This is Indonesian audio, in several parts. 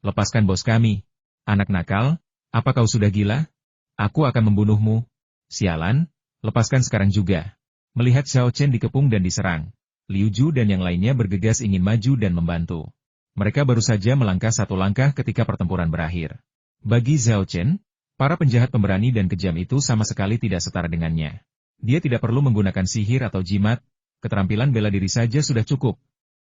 lepaskan bos kami. Anak nakal, apa kau sudah gila? Aku akan membunuhmu. Sialan, lepaskan sekarang juga. Melihat Zhao Chen dikepung dan diserang, Liu Ju dan yang lainnya bergegas ingin maju dan membantu. Mereka baru saja melangkah satu langkah ketika pertempuran berakhir. Bagi Zhao Chen, para penjahat pemberani dan kejam itu sama sekali tidak setara dengannya. Dia tidak perlu menggunakan sihir atau jimat, keterampilan bela diri saja sudah cukup.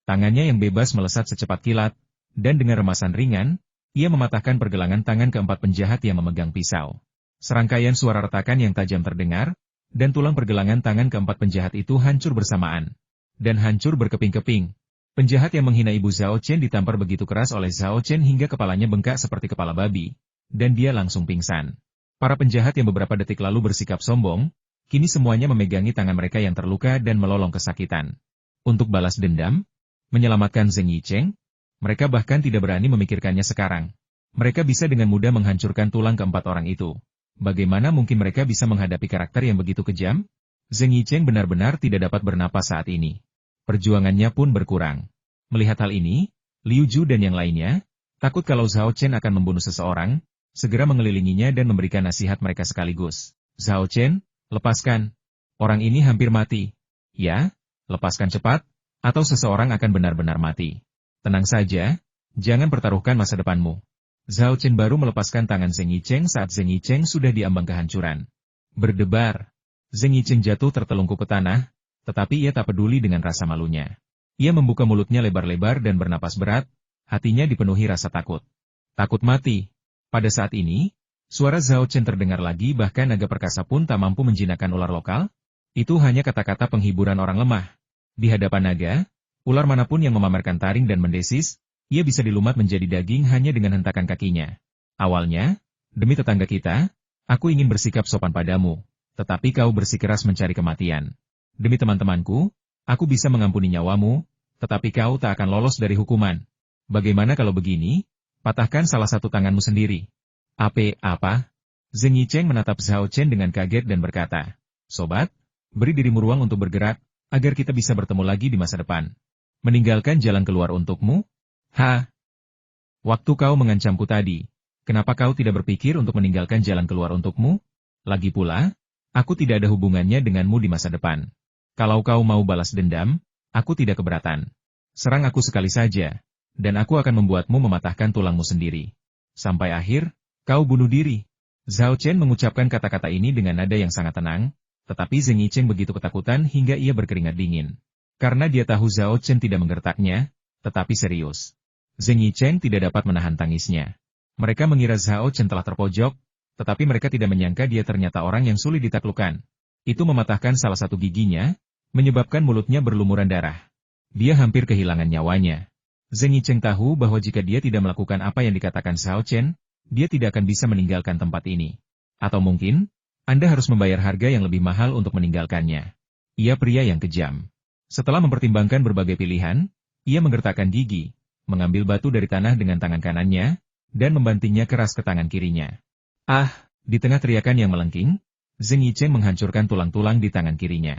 Tangannya yang bebas melesat secepat kilat, dan dengan remasan ringan, ia mematahkan pergelangan tangan keempat penjahat yang memegang pisau. Serangkaian suara retakan yang tajam terdengar, dan tulang pergelangan tangan keempat penjahat itu hancur bersamaan. Dan hancur berkeping-keping. Penjahat yang menghina ibu Zhao Chen ditampar begitu keras oleh Zhao Chen hingga kepalanya bengkak seperti kepala babi, dan dia langsung pingsan. Para penjahat yang beberapa detik lalu bersikap sombong, kini semuanya memegangi tangan mereka yang terluka dan melolong kesakitan. Untuk balas dendam, menyelamatkan Zheng Yicheng, mereka bahkan tidak berani memikirkannya sekarang. Mereka bisa dengan mudah menghancurkan tulang keempat orang itu. Bagaimana mungkin mereka bisa menghadapi karakter yang begitu kejam? Zheng Yicheng benar-benar tidak dapat bernapas saat ini. Perjuangannya pun berkurang. Melihat hal ini, Liu Ju dan yang lainnya, takut kalau Zhao Chen akan membunuh seseorang, segera mengelilinginya dan memberikan nasihat mereka sekaligus. Zhao Chen, lepaskan. Orang ini hampir mati. Ya, lepaskan cepat, atau seseorang akan benar-benar mati. Tenang saja, jangan pertaruhkan masa depanmu. Zhao Chen baru melepaskan tangan Zheng Yicheng saat Zheng Yicheng sudah diambang kehancuran. Berdebar. Zheng Yicheng jatuh tertelungkup ke tanah, tetapi ia tak peduli dengan rasa malunya. Ia membuka mulutnya lebar-lebar dan bernapas berat, hatinya dipenuhi rasa takut. Takut mati. Pada saat ini, suara Zhao Chen terdengar lagi bahkan naga perkasa pun tak mampu menjinakkan ular lokal. Itu hanya kata-kata penghiburan orang lemah. Di hadapan naga, ular manapun yang memamerkan taring dan mendesis, ia bisa dilumat menjadi daging hanya dengan hentakan kakinya. Awalnya, demi tetangga kita, aku ingin bersikap sopan padamu, tetapi kau bersikeras mencari kematian. Demi teman-temanku, aku bisa mengampuni nyawamu, tetapi kau tak akan lolos dari hukuman. Bagaimana kalau begini? Patahkan salah satu tanganmu sendiri. Apa? Zheng Yicheng menatap Zhao Chen dengan kaget dan berkata, Sobat, beri dirimu ruang untuk bergerak, agar kita bisa bertemu lagi di masa depan. Meninggalkan jalan keluar untukmu? Waktu kau mengancamku tadi, kenapa kau tidak berpikir untuk meninggalkan jalan keluar untukmu? Lagi pula, aku tidak ada hubungannya denganmu di masa depan. Kalau kau mau balas dendam, aku tidak keberatan. Serang aku sekali saja, dan aku akan membuatmu mematahkan tulangmu sendiri. Sampai akhir, kau bunuh diri. Zhao Chen mengucapkan kata-kata ini dengan nada yang sangat tenang, tetapi Zheng Yicheng begitu ketakutan hingga ia berkeringat dingin. Karena dia tahu Zhao Chen tidak menggertaknya, tetapi serius. Zheng Yicheng tidak dapat menahan tangisnya. Mereka mengira Zhao Chen telah terpojok, tetapi mereka tidak menyangka dia ternyata orang yang sulit ditaklukkan. Itu mematahkan salah satu giginya, menyebabkan mulutnya berlumuran darah. Dia hampir kehilangan nyawanya. Zheng Yicheng tahu bahwa jika dia tidak melakukan apa yang dikatakan Zhao Chen, dia tidak akan bisa meninggalkan tempat ini. Atau mungkin, Anda harus membayar harga yang lebih mahal untuk meninggalkannya. Ia pria yang kejam. Setelah mempertimbangkan berbagai pilihan, ia menggertakkan gigi, mengambil batu dari tanah dengan tangan kanannya, dan membantingnya keras ke tangan kirinya. Di tengah teriakan yang melengking, Zheng Yicheng menghancurkan tulang-tulang di tangan kirinya.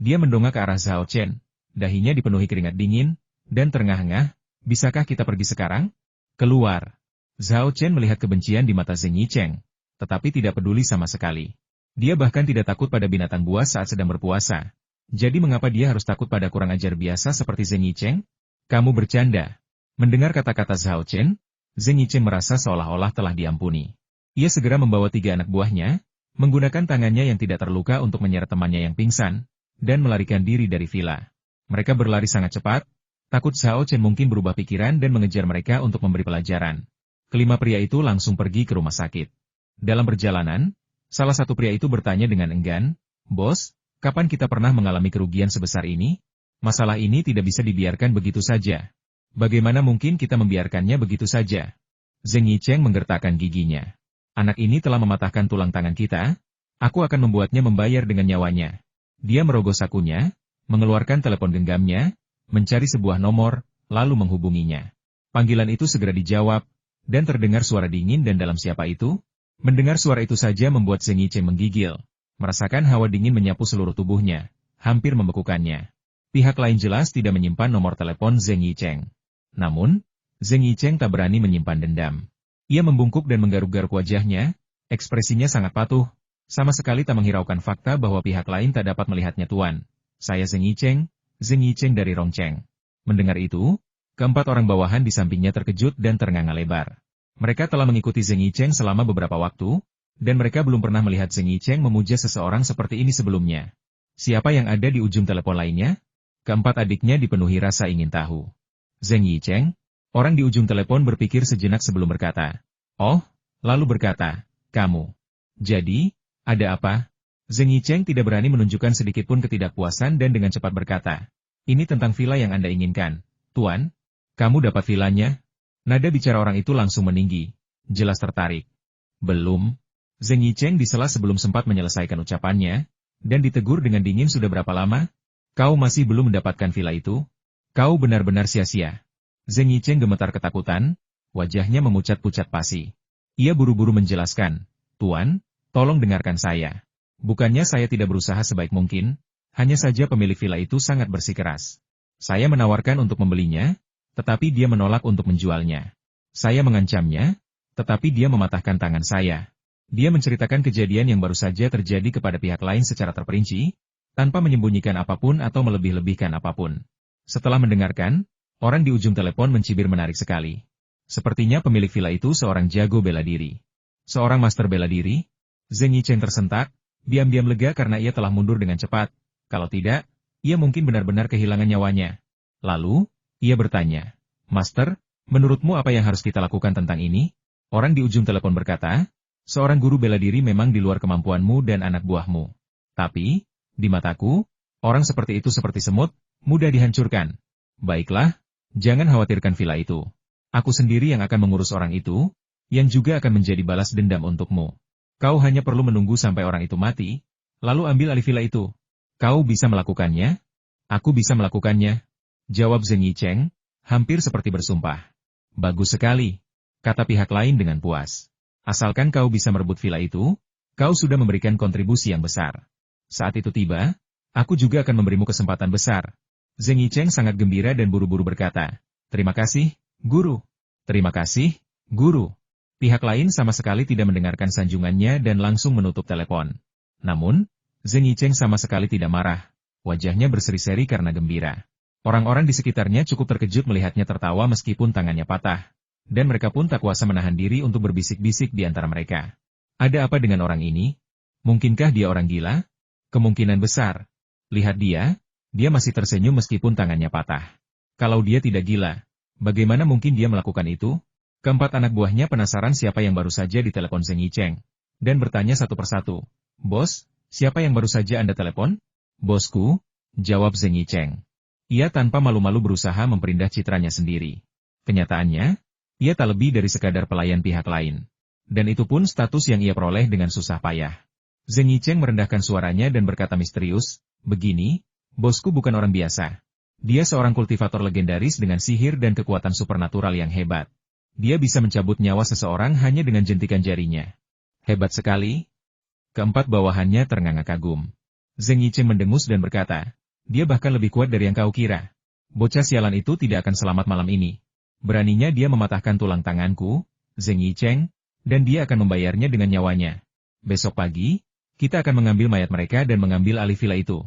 Dia mendongak ke arah Zhao Chen, dahinya dipenuhi keringat dingin, dan terengah-engah, bisakah kita pergi sekarang? Keluar. Zhao Chen melihat kebencian di mata Zheng Yicheng, tetapi tidak peduli sama sekali. Dia bahkan tidak takut pada binatang buas saat sedang berpuasa. Jadi mengapa dia harus takut pada kurang ajar biasa seperti Zheng Yicheng? Kamu bercanda. Mendengar kata-kata Zhao Chen, Zheng Yicheng merasa seolah-olah telah diampuni. Ia segera membawa 3 anak buahnya, menggunakan tangannya yang tidak terluka untuk menyeret temannya yang pingsan, dan melarikan diri dari villa. Mereka berlari sangat cepat, takut Zhao Chen mungkin berubah pikiran dan mengejar mereka untuk memberi pelajaran. Kelima pria itu langsung pergi ke rumah sakit. Dalam perjalanan, salah satu pria itu bertanya dengan enggan, Bos, kapan kita pernah mengalami kerugian sebesar ini? Masalah ini tidak bisa dibiarkan begitu saja. Bagaimana mungkin kita membiarkannya begitu saja? Zheng Yicheng menggertakkan giginya. Anak ini telah mematahkan tulang tangan kita, aku akan membuatnya membayar dengan nyawanya. Dia merogoh sakunya, mengeluarkan telepon genggamnya, mencari sebuah nomor, lalu menghubunginya. Panggilan itu segera dijawab, dan terdengar suara dingin dan dalam. Siapa itu? Mendengar suara itu saja membuat Zheng Yicheng menggigil, merasakan hawa dingin menyapu seluruh tubuhnya, hampir membekukannya. Pihak lain jelas tidak menyimpan nomor telepon Zheng Yicheng. Namun, Zheng Yicheng tak berani menyimpan dendam. Ia membungkuk dan menggaruk-garuk wajahnya, ekspresinya sangat patuh, sama sekali tak menghiraukan fakta bahwa pihak lain tak dapat melihatnya tuan. Saya Zheng Yicheng dari Rongcheng. Mendengar itu, keempat orang bawahan di sampingnya terkejut dan ternganga lebar. Mereka telah mengikuti Zheng Yicheng selama beberapa waktu, dan mereka belum pernah melihat Zheng Yicheng memuja seseorang seperti ini sebelumnya. Siapa yang ada di ujung telepon lainnya? Keempat adiknya dipenuhi rasa ingin tahu. Zheng Yicheng? Orang di ujung telepon berpikir sejenak sebelum berkata. Oh, lalu berkata, kamu. Jadi, ada apa? Zheng Yicheng tidak berani menunjukkan sedikitpun ketidakpuasan dan dengan cepat berkata. Ini tentang villa yang Anda inginkan. Tuan, kamu dapat villanya? Nada bicara orang itu langsung meninggi. Jelas tertarik. Belum. Zheng Yicheng disela sebelum sempat menyelesaikan ucapannya, dan ditegur dengan dingin sudah berapa lama? Kau masih belum mendapatkan villa itu? Kau benar-benar sia-sia. Zheng Yicheng gemetar ketakutan, wajahnya memucat-pucat pasi. Ia buru-buru menjelaskan, Tuan, tolong dengarkan saya. Bukannya saya tidak berusaha sebaik mungkin, hanya saja pemilik villa itu sangat bersikeras. Saya menawarkan untuk membelinya, tetapi dia menolak untuk menjualnya. Saya mengancamnya, tetapi dia mematahkan tangan saya. Dia menceritakan kejadian yang baru saja terjadi kepada pihak lain secara terperinci, tanpa menyembunyikan apapun atau melebih-lebihkan apapun. Setelah mendengarkan, orang di ujung telepon mencibir menarik sekali. Sepertinya pemilik villa itu seorang jago bela diri. Seorang master bela diri? Zheng Yicheng tersentak, diam-diam lega karena ia telah mundur dengan cepat. Kalau tidak, ia mungkin benar-benar kehilangan nyawanya. Lalu, ia bertanya, Master, menurutmu apa yang harus kita lakukan tentang ini? Orang di ujung telepon berkata, seorang guru bela diri memang di luar kemampuanmu dan anak buahmu. Tapi, di mataku, orang seperti itu seperti semut, mudah dihancurkan. Baiklah, jangan khawatirkan villa itu. Aku sendiri yang akan mengurus orang itu, yang juga akan menjadi balas dendam untukmu. Kau hanya perlu menunggu sampai orang itu mati, lalu ambil alih villa itu. Kau bisa melakukannya? Aku bisa melakukannya. Jawab Zheng Yicheng, hampir seperti bersumpah. Bagus sekali, kata pihak lain dengan puas. Asalkan kau bisa merebut villa itu, kau sudah memberikan kontribusi yang besar. Saat itu tiba, aku juga akan memberimu kesempatan besar. Zheng Yicheng sangat gembira dan buru-buru berkata, terima kasih, Guru. Terima kasih, Guru. Pihak lain sama sekali tidak mendengarkan sanjungannya dan langsung menutup telepon. Namun, Zheng Yicheng sama sekali tidak marah. Wajahnya berseri-seri karena gembira. Orang-orang di sekitarnya cukup terkejut melihatnya tertawa meskipun tangannya patah. Dan mereka pun tak kuasa menahan diri untuk berbisik-bisik di antara mereka. Ada apa dengan orang ini? Mungkinkah dia orang gila? Kemungkinan besar. Lihat dia masih tersenyum meskipun tangannya patah. Kalau dia tidak gila, bagaimana mungkin dia melakukan itu? Keempat anak buahnya penasaran siapa yang baru saja ditelepon Zheng Yicheng, dan bertanya satu persatu. Bos, siapa yang baru saja Anda telepon? Bosku, jawab Zheng Yicheng. Ia tanpa malu-malu berusaha memperindah citranya sendiri. Kenyataannya, ia tak lebih dari sekadar pelayan pihak lain. Dan itu pun status yang ia peroleh dengan susah payah. Zheng Yicheng merendahkan suaranya dan berkata misterius, begini, bosku bukan orang biasa. Dia seorang kultivator legendaris dengan sihir dan kekuatan supernatural yang hebat. Dia bisa mencabut nyawa seseorang hanya dengan jentikan jarinya. Hebat sekali. Keempat bawahannya ternganga kagum. Zheng Yicheng mendengus dan berkata, dia bahkan lebih kuat dari yang kau kira. Bocah sialan itu tidak akan selamat malam ini. Beraninya dia mematahkan tulang tanganku, Zheng Yicheng, dan dia akan membayarnya dengan nyawanya. Besok pagi, kita akan mengambil mayat mereka dan mengambil alih villa itu.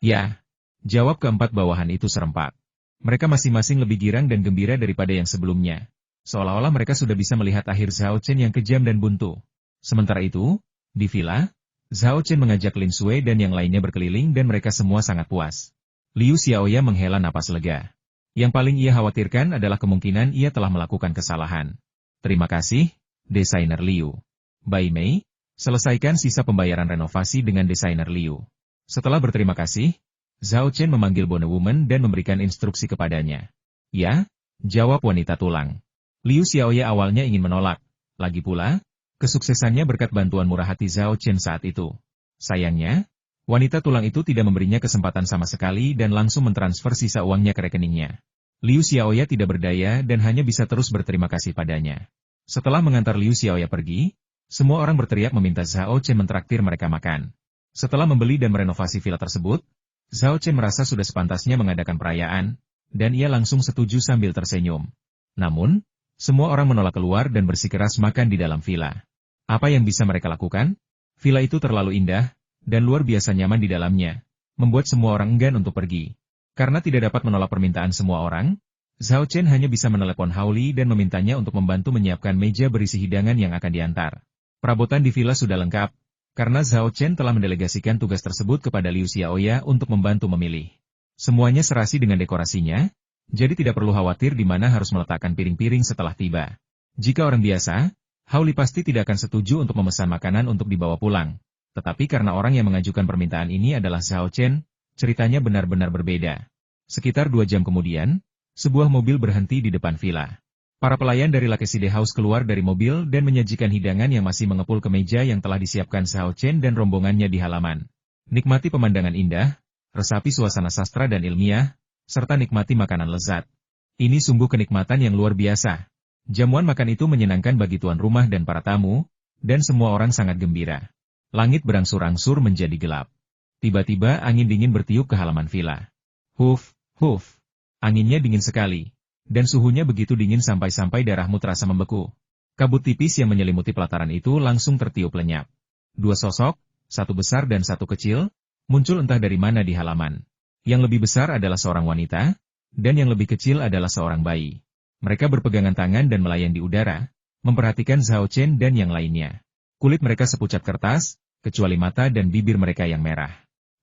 Ya. Jawab keempat bawahan itu serempak. Mereka masing-masing lebih girang dan gembira daripada yang sebelumnya. Seolah-olah mereka sudah bisa melihat akhir Zhao Chen yang kejam dan buntu. Sementara itu, di villa, Zhao Chen mengajak Lin Sui dan yang lainnya berkeliling dan mereka semua sangat puas. Liu Xiaoya menghela napas lega. Yang paling ia khawatirkan adalah kemungkinan ia telah melakukan kesalahan. Terima kasih, Desainer Liu. Bai Mei, selesaikan sisa pembayaran renovasi dengan Desainer Liu. Setelah berterima kasih, Zhao Chen memanggil Bone Woman dan memberikan instruksi kepadanya. Ya, jawab wanita tulang. Liu Xiaoya awalnya ingin menolak. Lagi pula, kesuksesannya berkat bantuan murah hati Zhao Chen saat itu. Sayangnya, wanita tulang itu tidak memberinya kesempatan sama sekali dan langsung mentransfer sisa uangnya ke rekeningnya. Liu Xiaoya tidak berdaya dan hanya bisa terus berterima kasih padanya. Setelah mengantar Liu Xiaoya pergi, semua orang berteriak meminta Zhao Chen mentraktir mereka makan. Setelah membeli dan merenovasi villa tersebut, Zhao Chen merasa sudah sepantasnya mengadakan perayaan, dan ia langsung setuju sambil tersenyum. Namun, semua orang menolak keluar dan bersikeras makan di dalam villa. Apa yang bisa mereka lakukan? Villa itu terlalu indah, dan luar biasa nyaman di dalamnya, membuat semua orang enggan untuk pergi. Karena tidak dapat menolak permintaan semua orang, Zhao Chen hanya bisa menelepon Hao Li dan memintanya untuk membantu menyiapkan meja berisi hidangan yang akan diantar. Perabotan di villa sudah lengkap, karena Zhao Chen telah mendelegasikan tugas tersebut kepada Liu Xiaoya untuk membantu memilih. Semuanya serasi dengan dekorasinya, jadi tidak perlu khawatir di mana harus meletakkan piring-piring setelah tiba. Jika orang biasa, Hao Li pasti tidak akan setuju untuk memesan makanan untuk dibawa pulang. Tetapi karena orang yang mengajukan permintaan ini adalah Zhao Chen, ceritanya benar-benar berbeda. Sekitar 2 jam kemudian, sebuah mobil berhenti di depan villa. Para pelayan dari Lakeside House keluar dari mobil dan menyajikan hidangan yang masih mengepul ke meja yang telah disiapkan Zhao Chen dan rombongannya di halaman. Nikmati pemandangan indah, resapi suasana sastra dan ilmiah, serta nikmati makanan lezat. Ini sungguh kenikmatan yang luar biasa. Jamuan makan itu menyenangkan bagi tuan rumah dan para tamu, dan semua orang sangat gembira. Langit berangsur-angsur menjadi gelap. Tiba-tiba angin dingin bertiup ke halaman villa. Huf, huf. Anginnya dingin sekali, dan suhunya begitu dingin sampai-sampai darahmu terasa membeku. Kabut tipis yang menyelimuti pelataran itu langsung tertiup lenyap. 2 sosok, satu besar dan satu kecil, muncul entah dari mana di halaman. Yang lebih besar adalah seorang wanita, dan yang lebih kecil adalah seorang bayi. Mereka berpegangan tangan dan melayang di udara, memperhatikan Zhao Chen dan yang lainnya. Kulit mereka sepucat kertas, kecuali mata dan bibir mereka yang merah.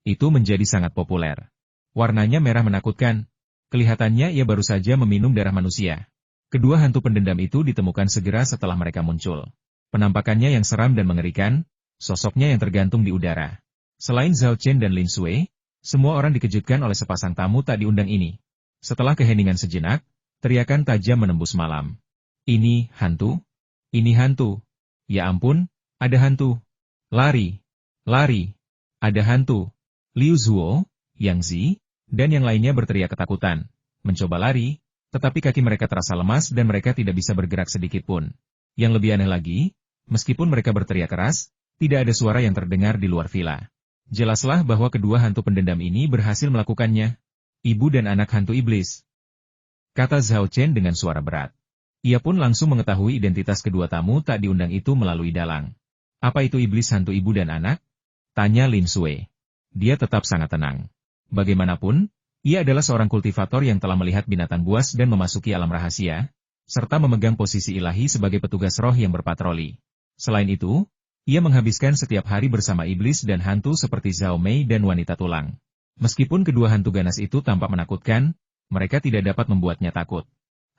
Itu menjadi sangat populer. Warnanya merah menakutkan. Kelihatannya ia baru saja meminum darah manusia. Kedua hantu pendendam itu ditemukan segera setelah mereka muncul. Penampakannya yang seram dan mengerikan, sosoknya yang tergantung di udara. Selain Zhao Chen dan Lin Sui, semua orang dikejutkan oleh sepasang tamu tak diundang ini. Setelah keheningan sejenak, teriakan tajam menembus malam. Ini hantu? Ini hantu. Ya ampun, ada hantu. Lari. Lari. Ada hantu. Liu Zuo, Yang Zi, dan yang lainnya berteriak ketakutan. Mencoba lari, tetapi kaki mereka terasa lemas dan mereka tidak bisa bergerak sedikit pun. Yang lebih aneh lagi, meskipun mereka berteriak keras, tidak ada suara yang terdengar di luar villa. Jelaslah bahwa kedua hantu pendendam ini berhasil melakukannya. Ibu dan anak hantu iblis. Kata Zhao Chen dengan suara berat. Ia pun langsung mengetahui identitas kedua tamu tak diundang itu melalui dalang. Apa itu iblis hantu ibu dan anak? Tanya Lin Sui. Dia tetap sangat tenang. Bagaimanapun, ia adalah seorang kultivator yang telah melihat binatang buas dan memasuki alam rahasia, serta memegang posisi ilahi sebagai petugas roh yang berpatroli. Selain itu, ia menghabiskan setiap hari bersama iblis dan hantu seperti Zhao Mei dan wanita tulang. Meskipun kedua hantu ganas itu tampak menakutkan, mereka tidak dapat membuatnya takut.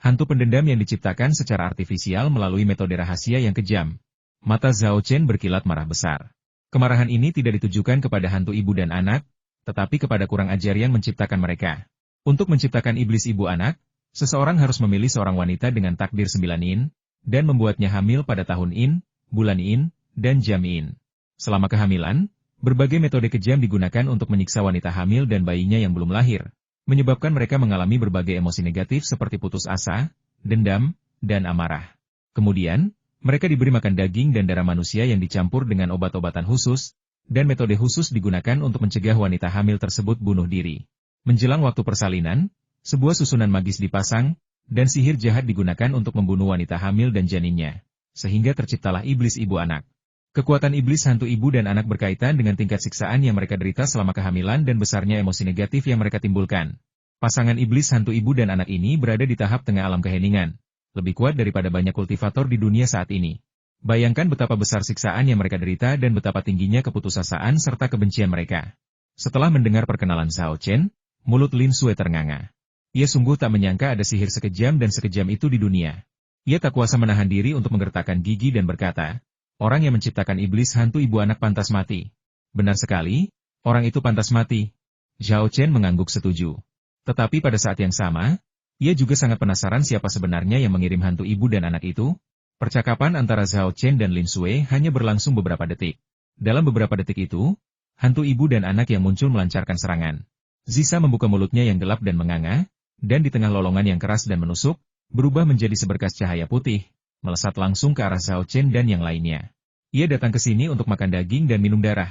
Hantu pendendam yang diciptakan secara artifisial melalui metode rahasia yang kejam. Mata Zhao Chen berkilat marah besar. Kemarahan ini tidak ditujukan kepada hantu ibu dan anak, tetapi kepada kurang ajar yang menciptakan mereka. Untuk menciptakan iblis ibu anak, seseorang harus memilih seorang wanita dengan takdir 9 in, dan membuatnya hamil pada tahun in, bulan in, dan jam in. Selama kehamilan, berbagai metode kejam digunakan untuk menyiksa wanita hamil dan bayinya yang belum lahir, menyebabkan mereka mengalami berbagai emosi negatif seperti putus asa, dendam, dan amarah. Kemudian, mereka diberi makan daging dan darah manusia yang dicampur dengan obat-obatan khusus, dan metode khusus digunakan untuk mencegah wanita hamil tersebut bunuh diri. Menjelang waktu persalinan, sebuah susunan magis dipasang, dan sihir jahat digunakan untuk membunuh wanita hamil dan janinnya, sehingga terciptalah iblis ibu anak. Kekuatan iblis hantu ibu dan anak berkaitan dengan tingkat siksaan yang mereka derita selama kehamilan dan besarnya emosi negatif yang mereka timbulkan. Pasangan iblis hantu ibu dan anak ini berada di tahap tengah alam keheningan, lebih kuat daripada banyak kultivator di dunia saat ini. Bayangkan betapa besar siksaan yang mereka derita dan betapa tingginya keputusasaan serta kebencian mereka. Setelah mendengar perkenalan Zhao Chen, mulut Lin Sui ternganga. Ia sungguh tak menyangka ada sihir sekejam dan sekejam itu di dunia. Ia tak kuasa menahan diri untuk menggertakkan gigi dan berkata, orang yang menciptakan iblis hantu ibu anak pantas mati. Benar sekali, orang itu pantas mati. Zhao Chen mengangguk setuju. Tetapi pada saat yang sama, ia juga sangat penasaran siapa sebenarnya yang mengirim hantu ibu dan anak itu. Percakapan antara Zhao Chen dan Lin Sui hanya berlangsung beberapa detik. Dalam beberapa detik itu, hantu ibu dan anak yang muncul melancarkan serangan. Zisa membuka mulutnya yang gelap dan menganga, dan di tengah lolongan yang keras dan menusuk, berubah menjadi seberkas cahaya putih, melesat langsung ke arah Zhao Chen dan yang lainnya. Ia datang ke sini untuk makan daging dan minum darah.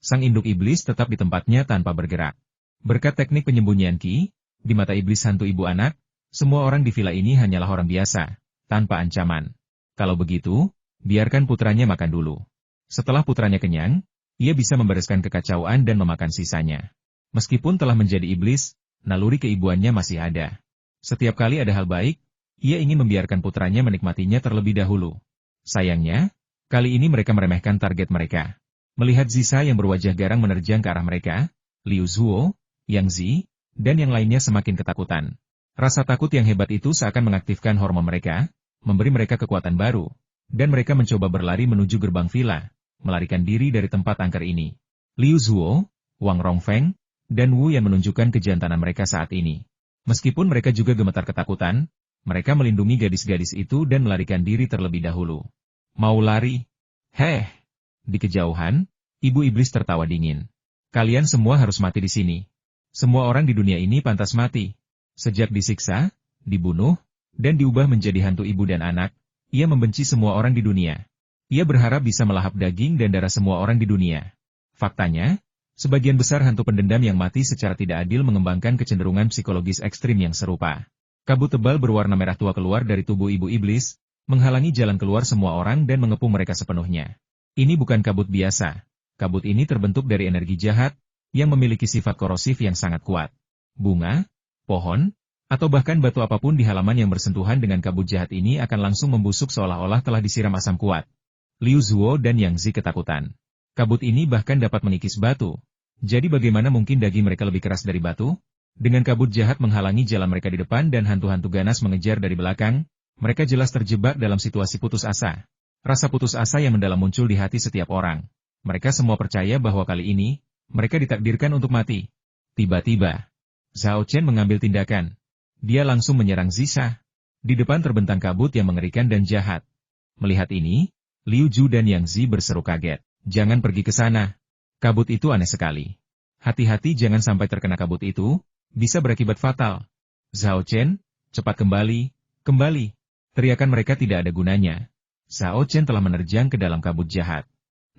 Sang induk iblis tetap di tempatnya tanpa bergerak. Berkat teknik penyembunyian Qi, di mata iblis hantu ibu anak, Semua orang di villa ini hanyalah orang biasa, tanpa ancaman. Kalau begitu, biarkan putranya makan dulu. Setelah putranya kenyang, ia bisa membereskan kekacauan dan memakan sisanya. Meskipun telah menjadi iblis, naluri keibuannya masih ada. Setiap kali ada hal baik, ia ingin membiarkan putranya menikmatinya terlebih dahulu. Sayangnya, kali ini mereka meremehkan target mereka. Melihat Zisa yang berwajah garang menerjang ke arah mereka, Liu Zuo, Yang Zi, dan yang lainnya semakin ketakutan. Rasa takut yang hebat itu seakan mengaktifkan hormon mereka, memberi mereka kekuatan baru, dan mereka mencoba berlari menuju gerbang villa, melarikan diri dari tempat angker ini. Liu Zuo, Wang Rongfeng, dan Wu Yan menunjukkan kejantanan mereka saat ini. Meskipun mereka juga gemetar ketakutan, mereka melindungi gadis-gadis itu dan melarikan diri terlebih dahulu. Mau lari? Heh! Di kejauhan, Ibu Iblis tertawa dingin. Kalian semua harus mati di sini. Semua orang di dunia ini pantas mati. Sejak disiksa, dibunuh, dan diubah menjadi hantu ibu dan anak, ia membenci semua orang di dunia. Ia berharap bisa melahap daging dan darah semua orang di dunia. Faktanya, sebagian besar hantu pendendam yang mati secara tidak adil mengembangkan kecenderungan psikologis ekstrim yang serupa. Kabut tebal berwarna merah tua keluar dari tubuh ibu iblis, menghalangi jalan keluar semua orang dan mengepung mereka sepenuhnya. Ini bukan kabut biasa. Kabut ini terbentuk dari energi jahat, yang memiliki sifat korosif yang sangat kuat. Bunga, pohon, atau bahkan batu apapun di halaman yang bersentuhan dengan kabut jahat ini akan langsung membusuk seolah-olah telah disiram asam kuat. Liu Zuo dan Yang Zi ketakutan. Kabut ini bahkan dapat mengikis batu. Jadi bagaimana mungkin daging mereka lebih keras dari batu? Dengan kabut jahat menghalangi jalan mereka di depan dan hantu-hantu ganas mengejar dari belakang, mereka jelas terjebak dalam situasi putus asa. Rasa putus asa yang mendalam muncul di hati setiap orang. Mereka semua percaya bahwa kali ini, mereka ditakdirkan untuk mati. Tiba-tiba, Zhao Chen mengambil tindakan. Dia langsung menyerang Zisa. Di depan terbentang kabut yang mengerikan dan jahat. Melihat ini, Liu Ju dan Yang Zi berseru kaget. Jangan pergi ke sana. Kabut itu aneh sekali. Hati-hati jangan sampai terkena kabut itu, bisa berakibat fatal. Zhao Chen, cepat kembali, kembali. Teriakan mereka tidak ada gunanya. Zhao Chen telah menerjang ke dalam kabut jahat.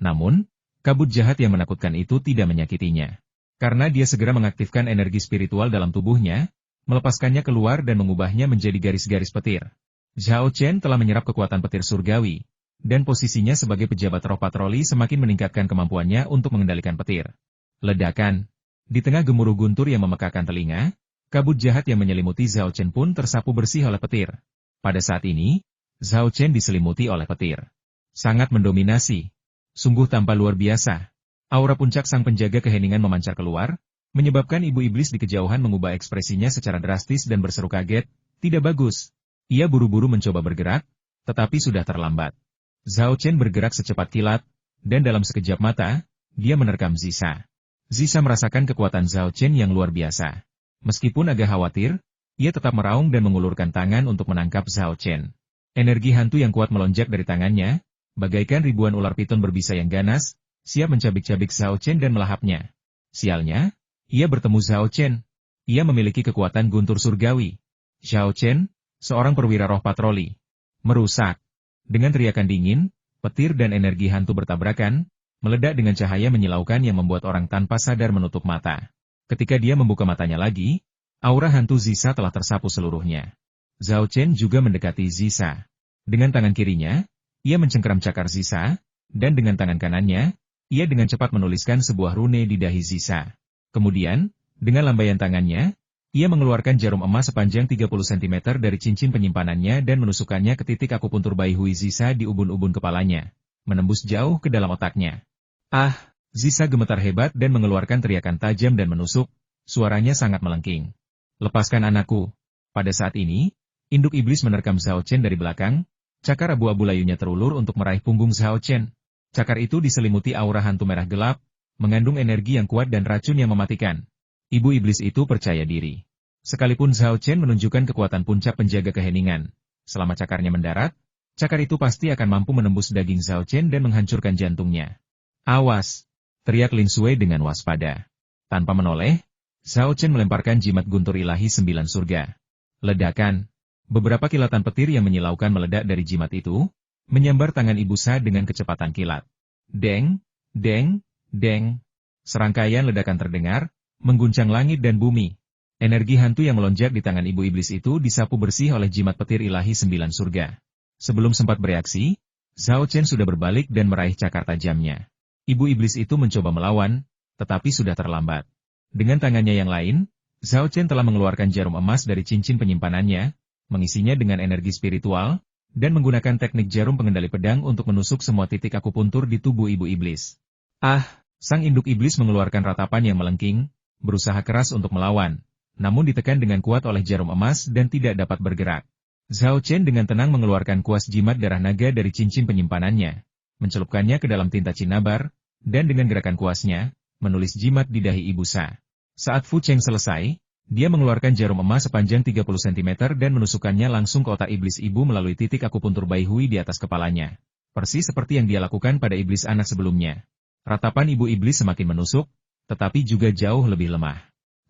Namun, kabut jahat yang menakutkan itu tidak menyakitinya. Karena dia segera mengaktifkan energi spiritual dalam tubuhnya, melepaskannya keluar dan mengubahnya menjadi garis-garis petir. Zhao Chen telah menyerap kekuatan petir surgawi, dan posisinya sebagai pejabat roh patroli semakin meningkatkan kemampuannya untuk mengendalikan petir. Ledakan. Di tengah gemuruh guntur yang memekakan telinga, kabut jahat yang menyelimuti Zhao Chen pun tersapu bersih oleh petir. Pada saat ini, Zhao Chen diselimuti oleh petir. Sangat mendominasi. Sungguh tampak luar biasa. Aura puncak sang penjaga keheningan memancar keluar, menyebabkan ibu iblis di kejauhan mengubah ekspresinya secara drastis dan berseru kaget, tidak bagus. Ia buru-buru mencoba bergerak, tetapi sudah terlambat. Zhao Chen bergerak secepat kilat, dan dalam sekejap mata, dia menerkam Zisa. Zisa merasakan kekuatan Zhao Chen yang luar biasa. Meskipun agak khawatir, ia tetap meraung dan mengulurkan tangan untuk menangkap Zhao Chen. Energi hantu yang kuat melonjak dari tangannya, bagaikan ribuan ular piton berbisa yang ganas, siap mencabik-cabik Zhao Chen dan melahapnya. Sialnya, ia bertemu Zhao Chen. Ia memiliki kekuatan guntur surgawi. Zhao Chen, seorang perwira roh patroli. Merusak. Dengan teriakan dingin, petir dan energi hantu bertabrakan, meledak dengan cahaya menyilaukan yang membuat orang tanpa sadar menutup mata. Ketika dia membuka matanya lagi, aura hantu Zisa telah tersapu seluruhnya. Zhao Chen juga mendekati Zisa. Dengan tangan kirinya, ia mencengkeram cakar Zisa, dan dengan tangan kanannya, ia dengan cepat menuliskan sebuah rune di dahi Zisa. Kemudian, dengan lambaian tangannya, ia mengeluarkan jarum emas sepanjang 30 cm dari cincin penyimpanannya dan menusukkannya ke titik akupuntur Bai Hui Zisa di ubun-ubun kepalanya, menembus jauh ke dalam otaknya. Ah! Zisa gemetar hebat dan mengeluarkan teriakan tajam dan menusuk, suaranya sangat melengking. Lepaskan anakku. Pada saat ini, induk iblis menerkam Zhao Chen dari belakang, cakar abu-abu layunya terulur untuk meraih punggung Zhao Chen. Cakar itu diselimuti aura hantu merah gelap, mengandung energi yang kuat dan racun yang mematikan. Ibu iblis itu percaya diri. Sekalipun Zhao Chen menunjukkan kekuatan puncak penjaga keheningan, selama cakarnya mendarat, cakar itu pasti akan mampu menembus daging Zhao Chen dan menghancurkan jantungnya. Awas! Teriak Lin Sui dengan waspada. Tanpa menoleh, Zhao Chen melemparkan jimat guntur ilahi 9 surga. Ledakan. Beberapa kilatan petir yang menyilaukan meledak dari jimat itu, menyambar tangan Ibu Sa dengan kecepatan kilat. Deng, deng, deng. Serangkaian ledakan terdengar, mengguncang langit dan bumi. Energi hantu yang melonjak di tangan ibu iblis itu disapu bersih oleh jimat petir ilahi 9 surga. Sebelum sempat bereaksi, Zhao Chen sudah berbalik dan meraih cakar tajamnya. Ibu iblis itu mencoba melawan, tetapi sudah terlambat. Dengan tangannya yang lain, Zhao Chen telah mengeluarkan jarum emas dari cincin penyimpanannya, mengisinya dengan energi spiritual, dan menggunakan teknik jarum pengendali pedang untuk menusuk semua titik akupuntur di tubuh ibu iblis. Ah! Sang induk iblis mengeluarkan ratapan yang melengking, berusaha keras untuk melawan, namun ditekan dengan kuat oleh jarum emas dan tidak dapat bergerak. Zhao Chen dengan tenang mengeluarkan kuas jimat darah naga dari cincin penyimpanannya, mencelupkannya ke dalam tinta cinnabar, dan dengan gerakan kuasnya, menulis jimat di dahi Ibu Sa. Saat Fu Cheng selesai, dia mengeluarkan jarum emas sepanjang 30 cm dan menusukkannya langsung ke otak iblis ibu melalui titik akupuntur Bai Hui di atas kepalanya. Persis seperti yang dia lakukan pada iblis anak sebelumnya. Ratapan ibu iblis semakin menusuk, tetapi juga jauh lebih lemah.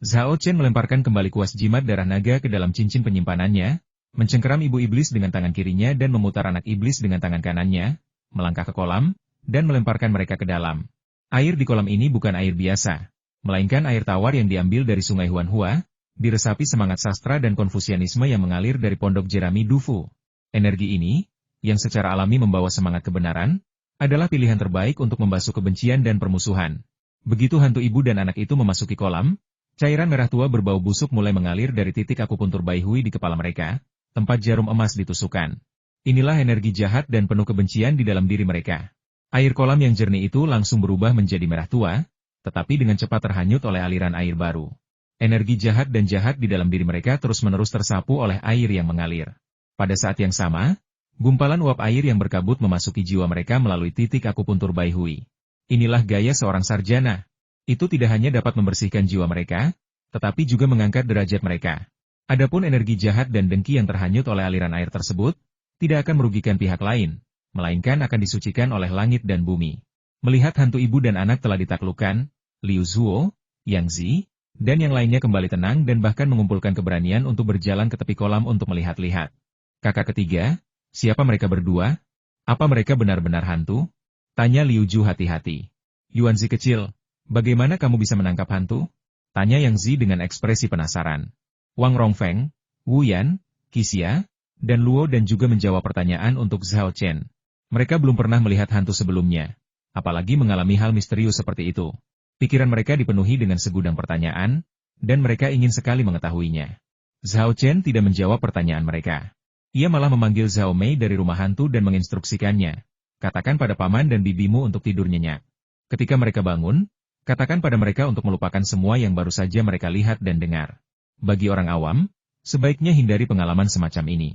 Zhao Chen melemparkan kembali kuas jimat darah naga ke dalam cincin penyimpanannya, mencengkeram ibu iblis dengan tangan kirinya dan memutar anak iblis dengan tangan kanannya, melangkah ke kolam, dan melemparkan mereka ke dalam. Air di kolam ini bukan air biasa, melainkan air tawar yang diambil dari sungai Huanhua, diresapi semangat sastra dan konfusianisme yang mengalir dari pondok Jerami Dufu. Energi ini, yang secara alami membawa semangat kebenaran, adalah pilihan terbaik untuk membasuh kebencian dan permusuhan. Begitu hantu ibu dan anak itu memasuki kolam, cairan merah tua berbau busuk mulai mengalir dari titik akupuntur Bai Hui di kepala mereka, tempat jarum emas ditusukkan. Inilah energi jahat dan penuh kebencian di dalam diri mereka. Air kolam yang jernih itu langsung berubah menjadi merah tua, tetapi dengan cepat terhanyut oleh aliran air baru. Energi jahat dan jahat di dalam diri mereka terus-menerus tersapu oleh air yang mengalir. Pada saat yang sama, gumpalan uap air yang berkabut memasuki jiwa mereka melalui titik akupuntur Bai Hui. Inilah gaya seorang sarjana. Itu tidak hanya dapat membersihkan jiwa mereka, tetapi juga mengangkat derajat mereka. Adapun energi jahat dan dengki yang terhanyut oleh aliran air tersebut, tidak akan merugikan pihak lain, melainkan akan disucikan oleh langit dan bumi. Melihat hantu ibu dan anak telah ditaklukkan, Liu Zuo, Yang Zi, dan yang lainnya kembali tenang dan bahkan mengumpulkan keberanian untuk berjalan ke tepi kolam untuk melihat-lihat. Kakak ketiga, siapa mereka berdua? Apa mereka benar-benar hantu? Tanya Liu Ju hati-hati. Yuan Zi kecil, bagaimana kamu bisa menangkap hantu? Tanya Yang Zi dengan ekspresi penasaran. Wang Rongfeng, Wu Yan, Qixia, dan Luo dan juga menjawab pertanyaan untuk Zhao Chen. Mereka belum pernah melihat hantu sebelumnya, apalagi mengalami hal misterius seperti itu. Pikiran mereka dipenuhi dengan segudang pertanyaan, dan mereka ingin sekali mengetahuinya. Zhao Chen tidak menjawab pertanyaan mereka. Ia malah memanggil Zhao Mei dari rumah hantu dan menginstruksikannya. Katakan pada paman dan bibimu untuk tidur nyenyak. Ketika mereka bangun, katakan pada mereka untuk melupakan semua yang baru saja mereka lihat dan dengar. Bagi orang awam, sebaiknya hindari pengalaman semacam ini.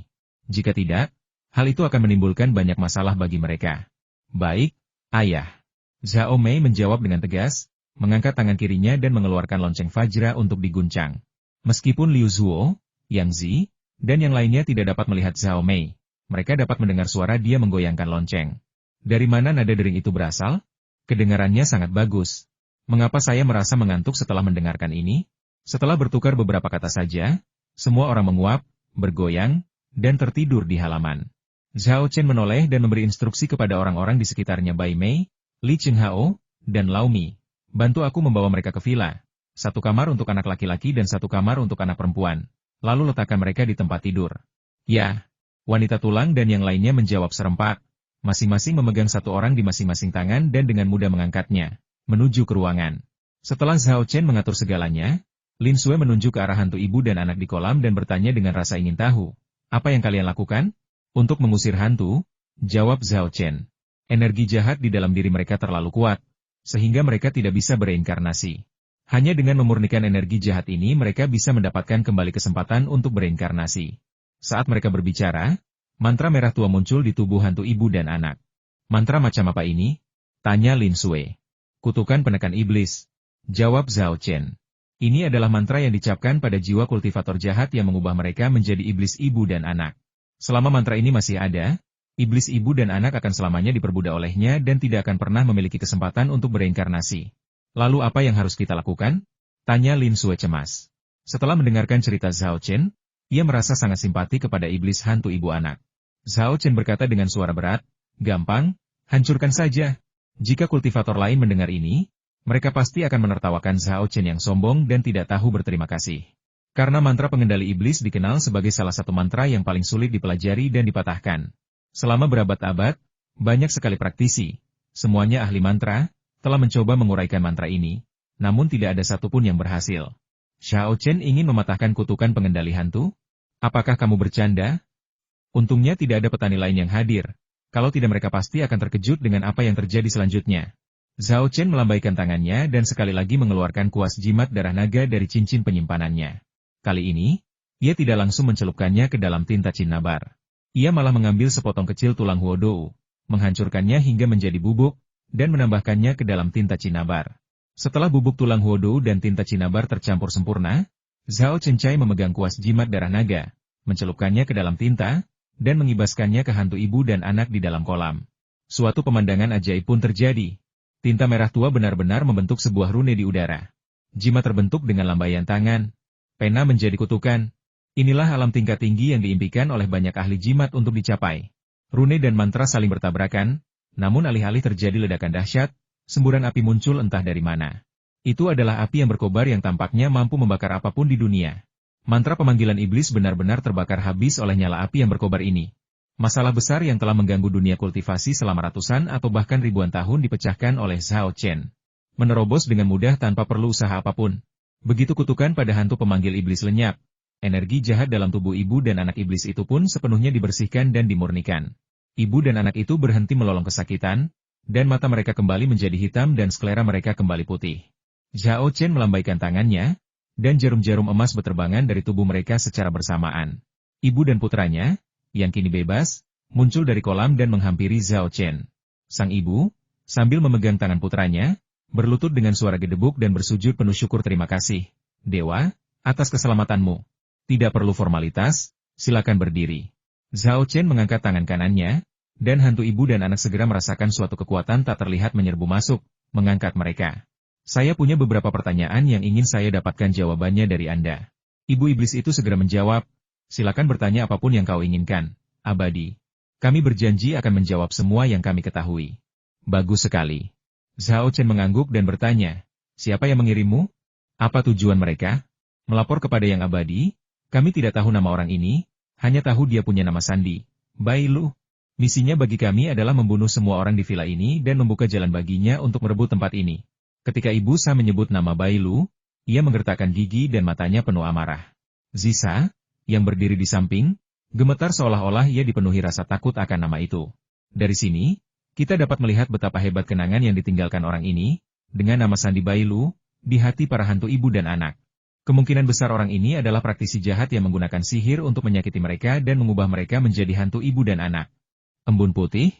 Jika tidak, hal itu akan menimbulkan banyak masalah bagi mereka. Baik, ayah. Zhao Mei menjawab dengan tegas, mengangkat tangan kirinya dan mengeluarkan lonceng Fajra untuk diguncang. Meskipun Liu Zuo, Yang Zi, dan yang lainnya tidak dapat melihat Zhao Mei, mereka dapat mendengar suara dia menggoyangkan lonceng. Dari mana nada dering itu berasal? Kedengarannya sangat bagus. Mengapa saya merasa mengantuk setelah mendengarkan ini? Setelah bertukar beberapa kata saja, semua orang menguap, bergoyang, dan tertidur di halaman. Zhao Chen menoleh dan memberi instruksi kepada orang-orang di sekitarnya Bai Mei, Li Chenghao, dan Lao Mi. Bantu aku membawa mereka ke villa. Satu kamar untuk anak laki-laki dan satu kamar untuk anak perempuan. Lalu letakkan mereka di tempat tidur. Ya, wanita tulang dan yang lainnya menjawab serempak. Masing-masing memegang satu orang di masing-masing tangan dan dengan mudah mengangkatnya, menuju ke ruangan. Setelah Zhao Chen mengatur segalanya, Lin Sui menunjuk ke arah hantu ibu dan anak di kolam dan bertanya dengan rasa ingin tahu. Apa yang kalian lakukan? Untuk mengusir hantu, jawab Zhao Chen. Energi jahat di dalam diri mereka terlalu kuat, sehingga mereka tidak bisa bereinkarnasi. Hanya dengan memurnikan energi jahat ini mereka bisa mendapatkan kembali kesempatan untuk bereinkarnasi. Saat mereka berbicara, mantra merah tua muncul di tubuh hantu ibu dan anak. Mantra macam apa ini? Tanya Lin Sui. Kutukan penekan iblis. Jawab Zhao Chen. Ini adalah mantra yang dicapkan pada jiwa kultivator jahat yang mengubah mereka menjadi iblis ibu dan anak. Selama mantra ini masih ada, iblis ibu dan anak akan selamanya diperbudak olehnya dan tidak akan pernah memiliki kesempatan untuk bereinkarnasi. Lalu apa yang harus kita lakukan? Tanya Lin Sui cemas. Setelah mendengarkan cerita Zhao Chen, ia merasa sangat simpati kepada iblis hantu ibu anak. Zhao Chen berkata dengan suara berat, gampang, hancurkan saja. Jika kultivator lain mendengar ini, mereka pasti akan menertawakan Zhao Chen yang sombong dan tidak tahu berterima kasih. Karena mantra pengendali iblis dikenal sebagai salah satu mantra yang paling sulit dipelajari dan dipatahkan. Selama berabad-abad, banyak sekali praktisi, semuanya ahli mantra, telah mencoba menguraikan mantra ini, namun tidak ada satupun yang berhasil. Xiao Chen ingin mematahkan kutukan pengendali hantu? Apakah kamu bercanda? Untungnya tidak ada petani lain yang hadir, kalau tidak mereka pasti akan terkejut dengan apa yang terjadi selanjutnya. Zhao Chen melambaikan tangannya dan sekali lagi mengeluarkan kuas jimat darah naga dari cincin penyimpanannya. Kali ini, ia tidak langsung mencelupkannya ke dalam tinta cinnabar. Ia malah mengambil sepotong kecil tulang huodou, menghancurkannya hingga menjadi bubuk, dan menambahkannya ke dalam tinta cinnabar. Setelah bubuk tulang huodou dan tinta cinnabar tercampur sempurna, Zhao Chencai memegang kuas jimat darah naga, mencelupkannya ke dalam tinta, dan mengibaskannya ke hantu ibu dan anak di dalam kolam. Suatu pemandangan ajaib pun terjadi. Tinta merah tua benar-benar membentuk sebuah rune di udara. Jimat terbentuk dengan lambaian tangan. Pena menjadi kutukan. Inilah alam tingkat tinggi yang diimpikan oleh banyak ahli jimat untuk dicapai. Rune dan mantra saling bertabrakan, namun alih-alih terjadi ledakan dahsyat, semburan api muncul entah dari mana. Itu adalah api yang berkobar yang tampaknya mampu membakar apapun di dunia. Mantra pemanggilan iblis benar-benar terbakar habis oleh nyala api yang berkobar ini. Masalah besar yang telah mengganggu dunia kultivasi selama ratusan atau bahkan ribuan tahun dipecahkan oleh Zhao Chen. Menerobos dengan mudah tanpa perlu usaha apapun. Begitu kutukan pada hantu pemanggil iblis lenyap, energi jahat dalam tubuh ibu dan anak iblis itu pun sepenuhnya dibersihkan dan dimurnikan. Ibu dan anak itu berhenti melolong kesakitan, dan mata mereka kembali menjadi hitam dan sklera mereka kembali putih. Zhao Chen melambaikan tangannya, dan jarum-jarum emas berterbangan dari tubuh mereka secara bersamaan. Ibu dan putranya, yang kini bebas, muncul dari kolam dan menghampiri Zhao Chen. Sang ibu, sambil memegang tangan putranya, berlutut dengan suara gedebuk dan bersujud penuh syukur terima kasih, Dewa, atas keselamatanmu. Tidak perlu formalitas, silakan berdiri. Zhao Chen mengangkat tangan kanannya, dan hantu ibu dan anak segera merasakan suatu kekuatan tak terlihat menyerbu masuk, mengangkat mereka. Saya punya beberapa pertanyaan yang ingin saya dapatkan jawabannya dari Anda. Ibu iblis itu segera menjawab, silakan bertanya apapun yang kau inginkan, Abadi. Kami berjanji akan menjawab semua yang kami ketahui. Bagus sekali. Zhao Chen mengangguk dan bertanya, siapa yang mengirimmu? Apa tujuan mereka? Melapor kepada yang abadi? Kami tidak tahu nama orang ini, hanya tahu dia punya nama sandi, Bai Lu. Misinya bagi kami adalah membunuh semua orang di villa ini dan membuka jalan baginya untuk merebut tempat ini. Ketika Ibu Sa menyebut nama Bai Lu, ia menggertakkan gigi dan matanya penuh amarah. Zisa, yang berdiri di samping, gemetar seolah-olah ia dipenuhi rasa takut akan nama itu. Dari sini, kita dapat melihat betapa hebat kenangan yang ditinggalkan orang ini, dengan nama sandi Bai Lu, di hati para hantu ibu dan anak. Kemungkinan besar orang ini adalah praktisi jahat yang menggunakan sihir untuk menyakiti mereka dan mengubah mereka menjadi hantu ibu dan anak. Embun putih?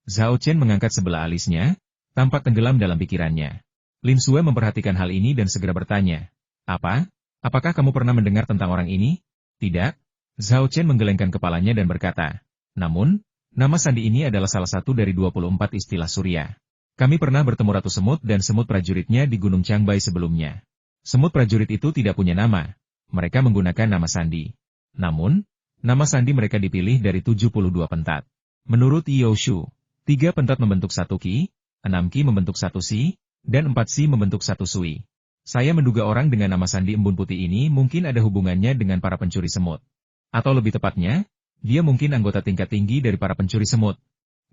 Zhao Chen mengangkat sebelah alisnya, tampak tenggelam dalam pikirannya. Lin Xue memperhatikan hal ini dan segera bertanya, apa? Apakah kamu pernah mendengar tentang orang ini? Tidak? Zhao Chen menggelengkan kepalanya dan berkata, namun, nama sandi ini adalah salah satu dari 24 istilah surya. Kami pernah bertemu Ratu Semut dan semut prajuritnya di Gunung Changbai sebelumnya. Semut prajurit itu tidak punya nama. Mereka menggunakan nama sandi. Namun, nama sandi mereka dipilih dari 72 pentat. Menurut Yao Shu, 3 pentat membentuk 1 Qi, 6 Qi membentuk 1 Si, dan 4 Si membentuk 1 Sui. Saya menduga orang dengan nama sandi embun putih ini mungkin ada hubungannya dengan para pencuri semut. Atau lebih tepatnya, dia mungkin anggota tingkat tinggi dari para pencuri semut.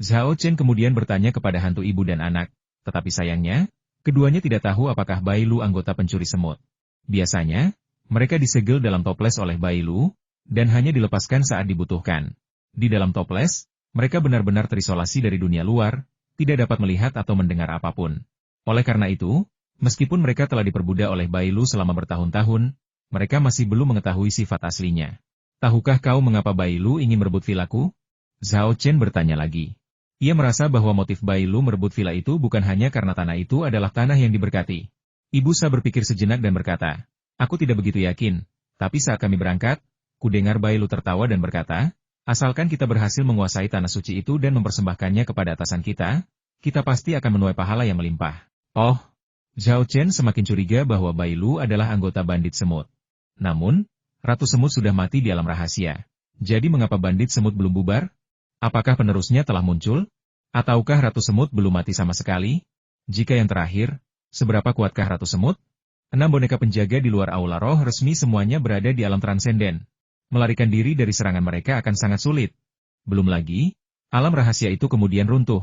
Zhao Chen kemudian bertanya kepada hantu ibu dan anak, tetapi sayangnya, keduanya tidak tahu apakah Bai Lu anggota pencuri semut. Biasanya, mereka disegel dalam toples oleh Bai Lu, dan hanya dilepaskan saat dibutuhkan. Di dalam toples, mereka benar-benar terisolasi dari dunia luar, tidak dapat melihat atau mendengar apapun. Oleh karena itu, meskipun mereka telah diperbudak oleh Bai Lu selama bertahun-tahun, mereka masih belum mengetahui sifat aslinya. Tahukah kau mengapa Bai Lu ingin merebut vilaku? Zhao Chen bertanya lagi. Ia merasa bahwa motif Bai Lu merebut vila itu bukan hanya karena tanah itu adalah tanah yang diberkati. Ibu Sa berpikir sejenak dan berkata, aku tidak begitu yakin, tapi saat kami berangkat, ku dengar Bai Lu tertawa dan berkata, asalkan kita berhasil menguasai tanah suci itu dan mempersembahkannya kepada atasan kita, kita pasti akan menuai pahala yang melimpah. Oh, Zhao Chen semakin curiga bahwa Bai Lu adalah anggota bandit semut. Namun, Ratu Semut sudah mati di alam rahasia. Jadi mengapa bandit semut belum bubar? Apakah penerusnya telah muncul? Ataukah Ratu Semut belum mati sama sekali? Jika yang terakhir, seberapa kuatkah Ratu Semut? 6 boneka penjaga di luar aula roh resmi semuanya berada di alam transenden. Melarikan diri dari serangan mereka akan sangat sulit. Belum lagi, alam rahasia itu kemudian runtuh.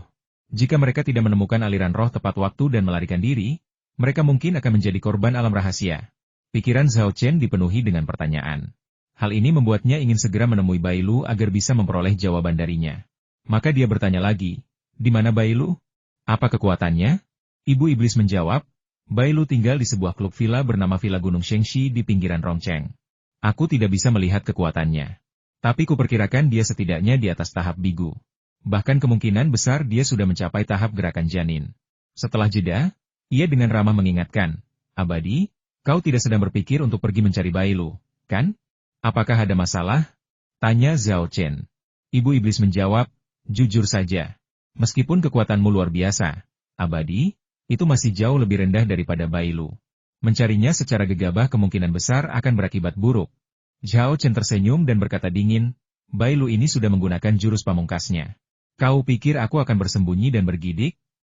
Jika mereka tidak menemukan aliran roh tepat waktu dan melarikan diri, mereka mungkin akan menjadi korban alam rahasia. Pikiran Zhao Chen dipenuhi dengan pertanyaan. Hal ini membuatnya ingin segera menemui Bai Lu agar bisa memperoleh jawaban darinya. Maka dia bertanya lagi, di mana Bai Lu? Apa kekuatannya? Ibu iblis menjawab, Bai Lu tinggal di sebuah klub villa bernama Villa Gunung Shengxi di pinggiran Rongcheng. Aku tidak bisa melihat kekuatannya. Tapi kuperkirakan dia setidaknya di atas tahap bigu. Bahkan kemungkinan besar dia sudah mencapai tahap gerakan janin. Setelah jeda, ia dengan ramah mengingatkan, Abadi, kau tidak sedang berpikir untuk pergi mencari Bai Lu, kan? Apakah ada masalah? Tanya Zhao Chen. Ibu iblis menjawab, jujur saja. Meskipun kekuatanmu luar biasa, Abadi, itu masih jauh lebih rendah daripada Bai Lu. Mencarinya secara gegabah kemungkinan besar akan berakibat buruk. Zhao Chen tersenyum dan berkata dingin, Bai Lu ini sudah menggunakan jurus pamungkasnya. Kau pikir aku akan bersembunyi dan bergidik?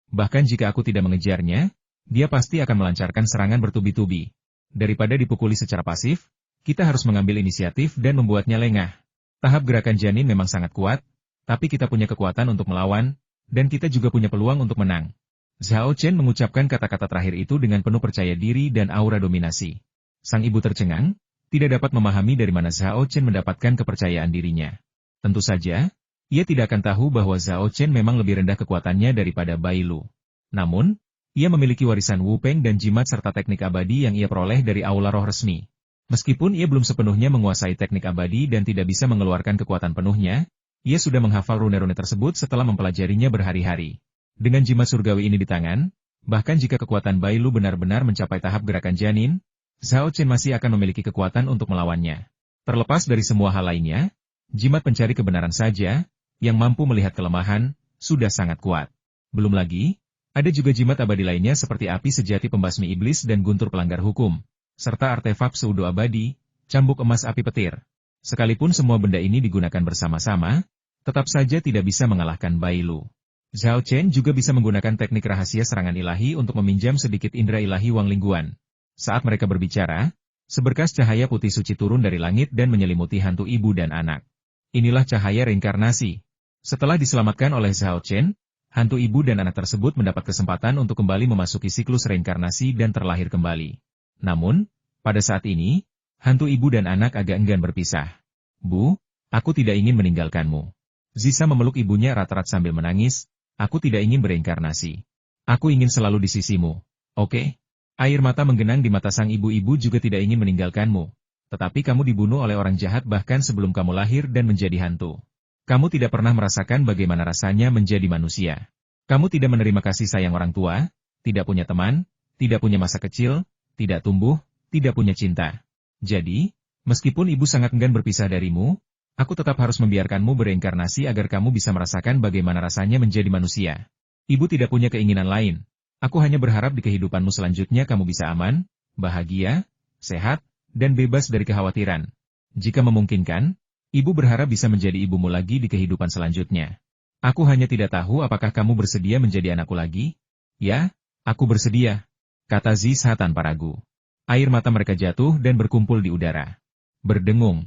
Bahkan jika aku tidak mengejarnya, dia pasti akan melancarkan serangan bertubi-tubi. Daripada dipukuli secara pasif, kita harus mengambil inisiatif dan membuatnya lengah. Tahap gerakan janin memang sangat kuat, tapi kita punya kekuatan untuk melawan, dan kita juga punya peluang untuk menang. Zhao Chen mengucapkan kata-kata terakhir itu dengan penuh percaya diri dan aura dominasi. Sang ibu tercengang, tidak dapat memahami dari mana Zhao Chen mendapatkan kepercayaan dirinya. Tentu saja, ia tidak akan tahu bahwa Zhao Chen memang lebih rendah kekuatannya daripada Bai Lu. Namun, ia memiliki warisan Wu Peng dan jimat serta teknik abadi yang ia peroleh dari aula roh resmi. Meskipun ia belum sepenuhnya menguasai teknik abadi dan tidak bisa mengeluarkan kekuatan penuhnya, ia sudah menghafal rune-rune tersebut setelah mempelajarinya berhari-hari. Dengan jimat surgawi ini di tangan, bahkan jika kekuatan Bai Lu benar-benar mencapai tahap gerakan janin, Zhao Chen masih akan memiliki kekuatan untuk melawannya. Terlepas dari semua hal lainnya, jimat pencari kebenaran saja, yang mampu melihat kelemahan, sudah sangat kuat. Belum lagi, ada juga jimat abadi lainnya seperti api sejati pembasmi iblis dan guntur pelanggar hukum, serta artefak pseudo abadi, cambuk emas api petir. Sekalipun semua benda ini digunakan bersama-sama, tetap saja tidak bisa mengalahkan Bai Lu. Zhao Chen juga bisa menggunakan teknik rahasia serangan ilahi untuk meminjam sedikit indera ilahi Wang Lingguan. Saat mereka berbicara, seberkas cahaya putih suci turun dari langit dan menyelimuti hantu ibu dan anak. Inilah cahaya reinkarnasi. Setelah diselamatkan oleh Zhao Chen, hantu ibu dan anak tersebut mendapat kesempatan untuk kembali memasuki siklus reinkarnasi dan terlahir kembali. Namun, pada saat ini, hantu ibu dan anak agak enggan berpisah. Bu, aku tidak ingin meninggalkanmu. Zisa memeluk ibunya erat-erat sambil menangis. Aku tidak ingin bereinkarnasi. Aku ingin selalu di sisimu. Oke? Air mata menggenang di mata sang ibu-ibu juga tidak ingin meninggalkanmu. Tetapi kamu dibunuh oleh orang jahat bahkan sebelum kamu lahir dan menjadi hantu. Kamu tidak pernah merasakan bagaimana rasanya menjadi manusia. Kamu tidak menerima kasih sayang orang tua, tidak punya teman, tidak punya masa kecil, tidak tumbuh, tidak punya cinta. Jadi, meskipun ibu sangat enggan berpisah darimu, aku tetap harus membiarkanmu bereinkarnasi agar kamu bisa merasakan bagaimana rasanya menjadi manusia. Ibu tidak punya keinginan lain. Aku hanya berharap di kehidupanmu selanjutnya kamu bisa aman, bahagia, sehat, dan bebas dari kekhawatiran. Jika memungkinkan, ibu berharap bisa menjadi ibumu lagi di kehidupan selanjutnya. Aku hanya tidak tahu apakah kamu bersedia menjadi anakku lagi? Ya, aku bersedia, kata Zisa tanpa ragu. Air mata mereka jatuh dan berkumpul di udara. Berdengung.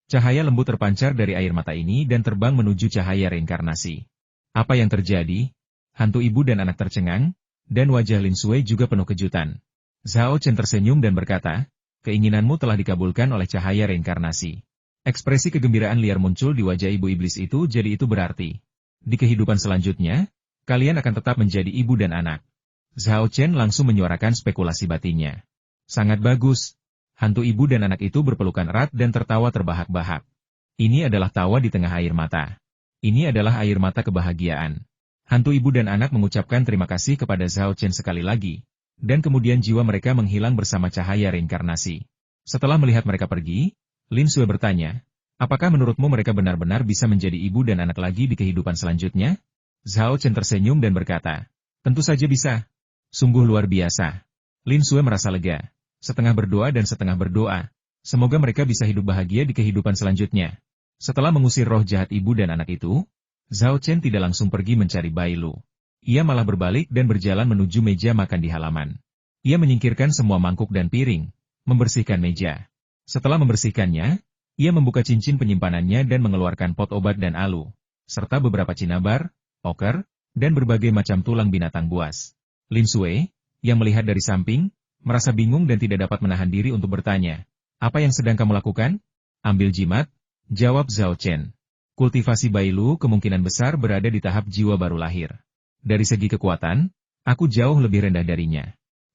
Cahaya lembut terpancar dari air mata ini dan terbang menuju cahaya reinkarnasi. Apa yang terjadi? Hantu ibu dan anak tercengang, dan wajah Lin Sui juga penuh kejutan. Zhao Chen tersenyum dan berkata, keinginanmu telah dikabulkan oleh cahaya reinkarnasi. Ekspresi kegembiraan liar muncul di wajah ibu iblis itu, jadi itu berarti, di kehidupan selanjutnya, kalian akan tetap menjadi ibu dan anak. Zhao Chen langsung menyuarakan spekulasi batinnya. Sangat bagus. Hantu ibu dan anak itu berpelukan erat dan tertawa terbahak-bahak. Ini adalah tawa di tengah air mata. Ini adalah air mata kebahagiaan. Hantu ibu dan anak mengucapkan terima kasih kepada Zhao Chen sekali lagi, dan kemudian jiwa mereka menghilang bersama cahaya reinkarnasi. Setelah melihat mereka pergi, Lin Sui bertanya, apakah menurutmu mereka benar-benar bisa menjadi ibu dan anak lagi di kehidupan selanjutnya? Zhao Chen tersenyum dan berkata, tentu saja bisa. Sungguh luar biasa. Lin Sui merasa lega. Setengah berdoa dan setengah berdoa. Semoga mereka bisa hidup bahagia di kehidupan selanjutnya. Setelah mengusir roh jahat ibu dan anak itu, Zhao Chen tidak langsung pergi mencari Bai Lu. Ia malah berbalik dan berjalan menuju meja makan di halaman. Ia menyingkirkan semua mangkuk dan piring, membersihkan meja. Setelah membersihkannya, ia membuka cincin penyimpanannya dan mengeluarkan pot obat dan alu, serta beberapa cinabar, oker, dan berbagai macam tulang binatang buas. Lin Sui, yang melihat dari samping, merasa bingung dan tidak dapat menahan diri untuk bertanya, "Apa yang sedang kamu lakukan?" "Ambil jimat," jawab Zhao Chen. "Kultivasi Bailu kemungkinan besar berada di tahap jiwa baru lahir. Dari segi kekuatan, aku jauh lebih rendah darinya.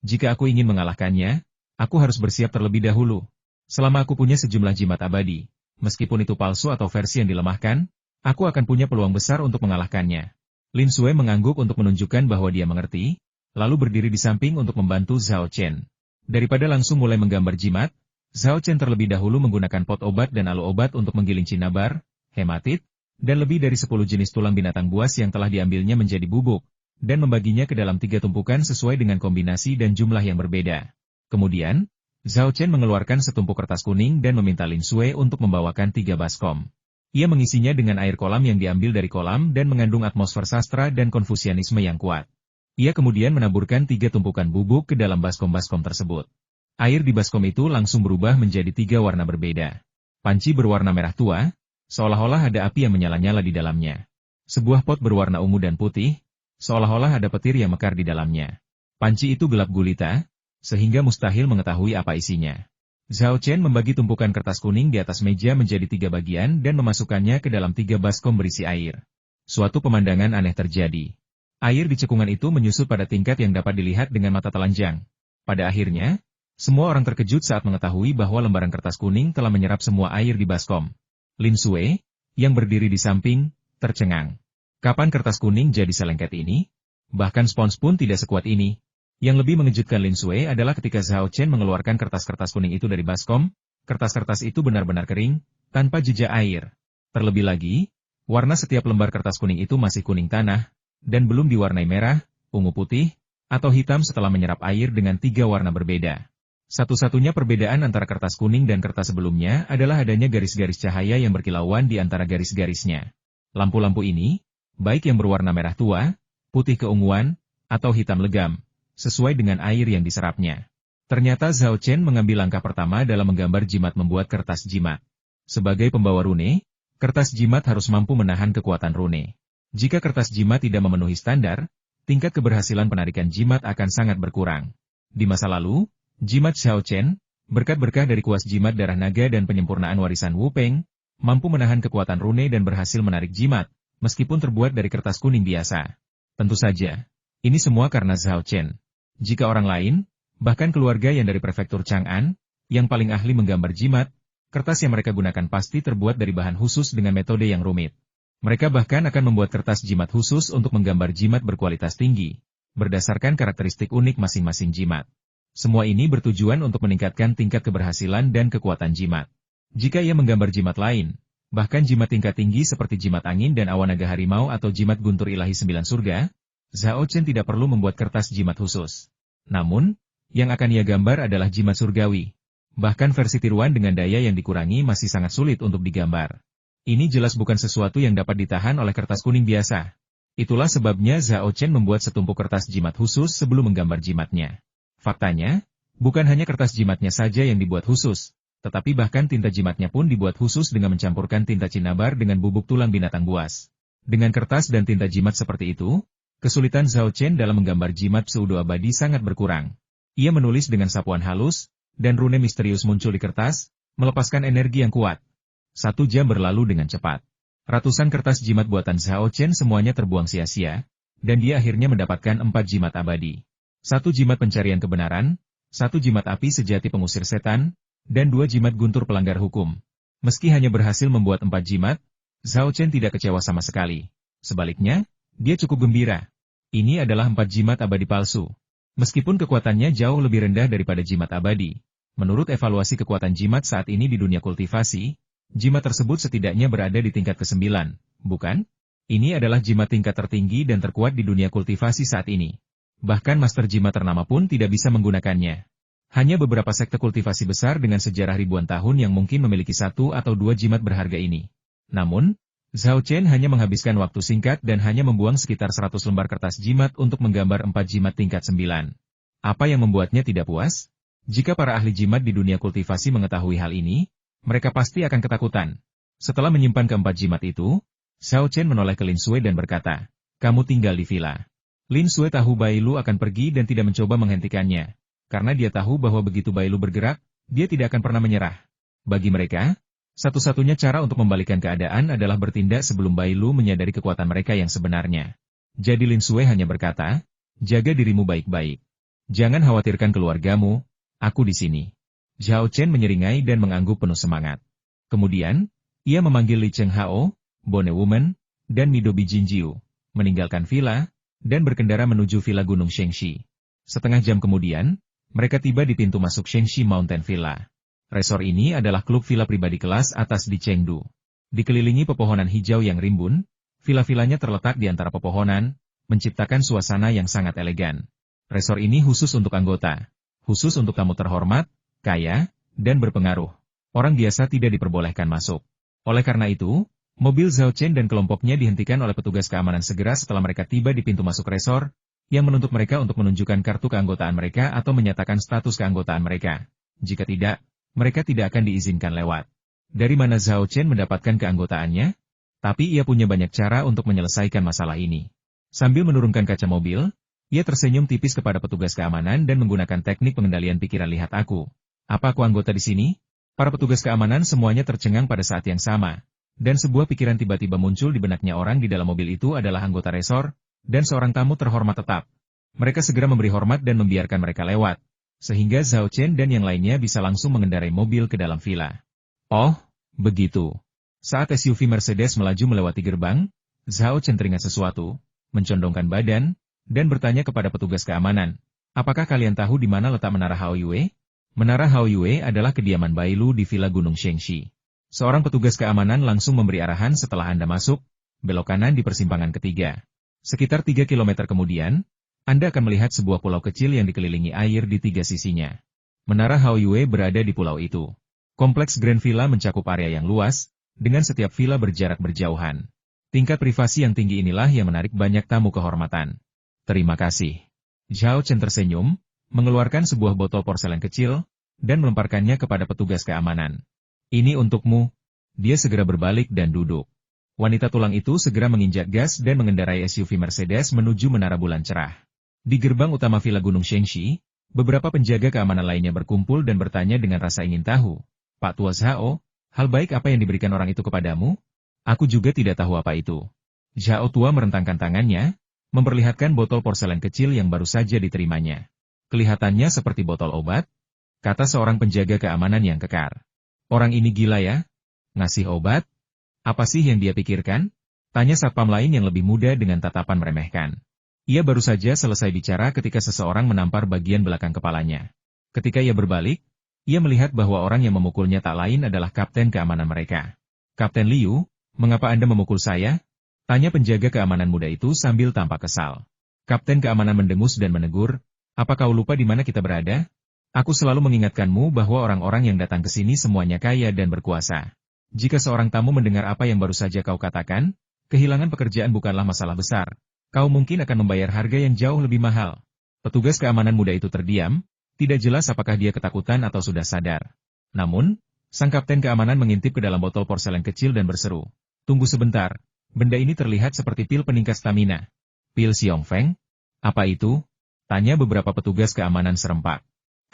Jika aku ingin mengalahkannya, aku harus bersiap terlebih dahulu. Selama aku punya sejumlah jimat abadi, meskipun itu palsu atau versi yang dilemahkan, aku akan punya peluang besar untuk mengalahkannya." Lin Sui mengangguk untuk menunjukkan bahwa dia mengerti, lalu berdiri di samping untuk membantu Zhao Chen. Daripada langsung mulai menggambar jimat, Zhao Chen terlebih dahulu menggunakan pot obat dan alu obat untuk menggiling cinabar, hematit, dan lebih dari 10 jenis tulang binatang buas yang telah diambilnya menjadi bubuk, dan membaginya ke dalam 3 tumpukan sesuai dengan kombinasi dan jumlah yang berbeda. Kemudian, Zhao Chen mengeluarkan setumpuk kertas kuning dan meminta Lin Sui untuk membawakan 3 baskom. Ia mengisinya dengan air kolam yang diambil dari kolam dan mengandung atmosfer sastra dan konfusianisme yang kuat. Ia kemudian menaburkan 3 tumpukan bubuk ke dalam baskom-baskom tersebut. Air di baskom itu langsung berubah menjadi 3 warna berbeda. Panci berwarna merah tua, seolah-olah ada api yang menyala-nyala di dalamnya. Sebuah pot berwarna ungu dan putih, seolah-olah ada petir yang mekar di dalamnya. Panci itu gelap gulita, sehingga mustahil mengetahui apa isinya. Zhao Chen membagi tumpukan kertas kuning di atas meja menjadi 3 bagian dan memasukkannya ke dalam 3 baskom berisi air. Suatu pemandangan aneh terjadi. Air di cekungan itu menyusut pada tingkat yang dapat dilihat dengan mata telanjang. Pada akhirnya, semua orang terkejut saat mengetahui bahwa lembaran kertas kuning telah menyerap semua air di baskom. Lin Sui, yang berdiri di samping, tercengang. Kapan kertas kuning jadi selengket ini? Bahkan spons pun tidak sekuat ini. Yang lebih mengejutkan Lin Sui adalah ketika Zhao Chen mengeluarkan kertas-kertas kuning itu dari baskom, kertas-kertas itu benar-benar kering, tanpa jejak air. Terlebih lagi, warna setiap lembar kertas kuning itu masih kuning tanah, dan belum diwarnai merah, ungu putih, atau hitam setelah menyerap air dengan 3 warna berbeda. Satu-satunya perbedaan antara kertas kuning dan kertas sebelumnya adalah adanya garis-garis cahaya yang berkilauan di antara garis-garisnya. Lampu-lampu ini, baik yang berwarna merah tua, putih keunguan, atau hitam legam, sesuai dengan air yang diserapnya. Ternyata Zhao Chen mengambil langkah pertama dalam menggambar jimat membuat kertas jimat. Sebagai pembawa rune, kertas jimat harus mampu menahan kekuatan rune. Jika kertas jimat tidak memenuhi standar, tingkat keberhasilan penarikan jimat akan sangat berkurang. Di masa lalu, jimat Zhao Chen, berkat-berkah dari kuas jimat darah naga dan penyempurnaan warisan Wu Peng, mampu menahan kekuatan rune dan berhasil menarik jimat, meskipun terbuat dari kertas kuning biasa. Tentu saja, ini semua karena Zhao Chen. Jika orang lain, bahkan keluarga yang dari prefektur Chang'an, yang paling ahli menggambar jimat, kertas yang mereka gunakan pasti terbuat dari bahan khusus dengan metode yang rumit. Mereka bahkan akan membuat kertas jimat khusus untuk menggambar jimat berkualitas tinggi, berdasarkan karakteristik unik masing-masing jimat. Semua ini bertujuan untuk meningkatkan tingkat keberhasilan dan kekuatan jimat. Jika ia menggambar jimat lain, bahkan jimat tingkat tinggi seperti jimat angin dan awan naga harimau atau jimat guntur ilahi 9 surga, Zhao Chen tidak perlu membuat kertas jimat khusus. Namun, yang akan ia gambar adalah jimat surgawi. Bahkan versi tiruan dengan daya yang dikurangi masih sangat sulit untuk digambar. Ini jelas bukan sesuatu yang dapat ditahan oleh kertas kuning biasa. Itulah sebabnya Zhao Chen membuat setumpuk kertas jimat khusus sebelum menggambar jimatnya. Faktanya, bukan hanya kertas jimatnya saja yang dibuat khusus, tetapi bahkan tinta jimatnya pun dibuat khusus dengan mencampurkan tinta cinabar dengan bubuk tulang binatang buas. Dengan kertas dan tinta jimat seperti itu, kesulitan Zhao Chen dalam menggambar jimat pseudo abadi sangat berkurang. Ia menulis dengan sapuan halus, dan rune misterius muncul di kertas, melepaskan energi yang kuat. 1 jam berlalu dengan cepat. Ratusan kertas jimat buatan Zhao Chen semuanya terbuang sia-sia, dan dia akhirnya mendapatkan 4 jimat abadi. 1 jimat pencarian kebenaran, 1 jimat api sejati pengusir setan, dan 2 jimat guntur pelanggar hukum. Meski hanya berhasil membuat 4 jimat, Zhao Chen tidak kecewa sama sekali. Sebaliknya, dia cukup gembira. Ini adalah 4 jimat abadi palsu. Meskipun kekuatannya jauh lebih rendah daripada jimat abadi, menurut evaluasi kekuatan jimat saat ini di dunia kultivasi, jimat tersebut setidaknya berada di tingkat ke-9, bukan? Ini adalah jimat tingkat tertinggi dan terkuat di dunia kultivasi saat ini. Bahkan master jimat ternama pun tidak bisa menggunakannya. Hanya beberapa sekte kultivasi besar dengan sejarah ribuan tahun yang mungkin memiliki 1 atau 2 jimat berharga ini. Namun, Zhao Chen hanya menghabiskan waktu singkat dan hanya membuang sekitar 100 lembar kertas jimat untuk menggambar 4 jimat tingkat 9. Apa yang membuatnya tidak puas? Jika para ahli jimat di dunia kultivasi mengetahui hal ini, mereka pasti akan ketakutan. Setelah menyimpan keempat jimat itu, Xiao Chen menoleh ke Lin Sui dan berkata, "Kamu tinggal di villa." Lin Sui tahu Bai Lu akan pergi dan tidak mencoba menghentikannya, karena dia tahu bahwa begitu Bai Lu bergerak, dia tidak akan pernah menyerah. Bagi mereka, satu-satunya cara untuk membalikkan keadaan adalah bertindak sebelum Bai Lu menyadari kekuatan mereka yang sebenarnya. Jadi Lin Sui hanya berkata, "Jaga dirimu baik-baik. Jangan khawatirkan keluargamu, aku di sini." Xiao Chen menyeringai dan mengangguk penuh semangat. Kemudian, ia memanggil Li Cheng Hao, Bone Woman, dan Midobi Jinjiu, meninggalkan villa, dan berkendara menuju villa Gunung Shengxi. Setengah jam kemudian, mereka tiba di pintu masuk Shengxi Mountain Villa. Resor ini adalah klub villa pribadi kelas atas di Chengdu. Dikelilingi pepohonan hijau yang rimbun, villa-villanya terletak di antara pepohonan, menciptakan suasana yang sangat elegan. Resor ini khusus untuk anggota, khusus untuk tamu terhormat, kaya, dan berpengaruh. Orang biasa tidak diperbolehkan masuk. Oleh karena itu, mobil Zhao Chen dan kelompoknya dihentikan oleh petugas keamanan segera setelah mereka tiba di pintu masuk resor, yang menuntut mereka untuk menunjukkan kartu keanggotaan mereka atau menyatakan status keanggotaan mereka. Jika tidak, mereka tidak akan diizinkan lewat. Dari mana Zhao Chen mendapatkan keanggotaannya? Tapi ia punya banyak cara untuk menyelesaikan masalah ini. Sambil menurunkan kaca mobil, ia tersenyum tipis kepada petugas keamanan dan menggunakan teknik pengendalian pikiran lihat aku. Apa aku anggota di sini? Para petugas keamanan semuanya tercengang pada saat yang sama. Dan sebuah pikiran tiba-tiba muncul di benaknya orang di dalam mobil itu adalah anggota resor, dan seorang tamu terhormat tetap. Mereka segera memberi hormat dan membiarkan mereka lewat, sehingga Zhao Chen dan yang lainnya bisa langsung mengendarai mobil ke dalam villa. Oh, begitu. Saat SUV Mercedes melaju melewati gerbang, Zhao Chen teringat sesuatu, mencondongkan badan, dan bertanya kepada petugas keamanan, "Apakah kalian tahu di mana letak Menara Hao Yue?" Menara Hao Yue adalah kediaman Bai Lu di Villa Gunung Shengxi. Seorang petugas keamanan langsung memberi arahan setelah Anda masuk, belok kanan di persimpangan ketiga. Sekitar 3 kilometer kemudian, Anda akan melihat sebuah pulau kecil yang dikelilingi air di 3 sisinya. Menara Hao Yue berada di pulau itu. Kompleks Grand Villa mencakup area yang luas, dengan setiap villa berjarak berjauhan. Tingkat privasi yang tinggi inilah yang menarik banyak tamu kehormatan. Terima kasih. Zhao Chen tersenyum, mengeluarkan sebuah botol porselen kecil, dan melemparkannya kepada petugas keamanan. "Ini untukmu." Dia segera berbalik dan duduk. Wanita tulang itu segera menginjak gas dan mengendarai SUV Mercedes menuju Menara Bulan Cerah. Di gerbang utama Villa Gunung Shengxi, beberapa penjaga keamanan lainnya berkumpul dan bertanya dengan rasa ingin tahu, "Pak Tua Zhao, hal baik apa yang diberikan orang itu kepadamu?" "Aku juga tidak tahu apa itu." Zhao Tua merentangkan tangannya, memperlihatkan botol porselen kecil yang baru saja diterimanya. "Kelihatannya seperti botol obat," kata seorang penjaga keamanan yang kekar. "Orang ini gila ya? Ngasih obat? Apa sih yang dia pikirkan?" Tanya satpam lain yang lebih muda dengan tatapan meremehkan. Ia baru saja selesai bicara ketika seseorang menampar bagian belakang kepalanya. Ketika ia berbalik, ia melihat bahwa orang yang memukulnya tak lain adalah kapten keamanan mereka. "Kapten Liu, mengapa Anda memukul saya?" Tanya penjaga keamanan muda itu sambil tampak kesal. Kapten keamanan mendengus dan menegur, "Apa kau lupa di mana kita berada? Aku selalu mengingatkanmu bahwa orang-orang yang datang ke sini semuanya kaya dan berkuasa. Jika seorang tamu mendengar apa yang baru saja kau katakan, kehilangan pekerjaan bukanlah masalah besar. Kau mungkin akan membayar harga yang jauh lebih mahal." Petugas keamanan muda itu terdiam, tidak jelas apakah dia ketakutan atau sudah sadar. Namun, sang kapten keamanan mengintip ke dalam botol porselen kecil dan berseru, "Tunggu sebentar, benda ini terlihat seperti pil peningkat stamina." "Pil Xiongfeng? Apa itu?" tanya beberapa petugas keamanan serempak.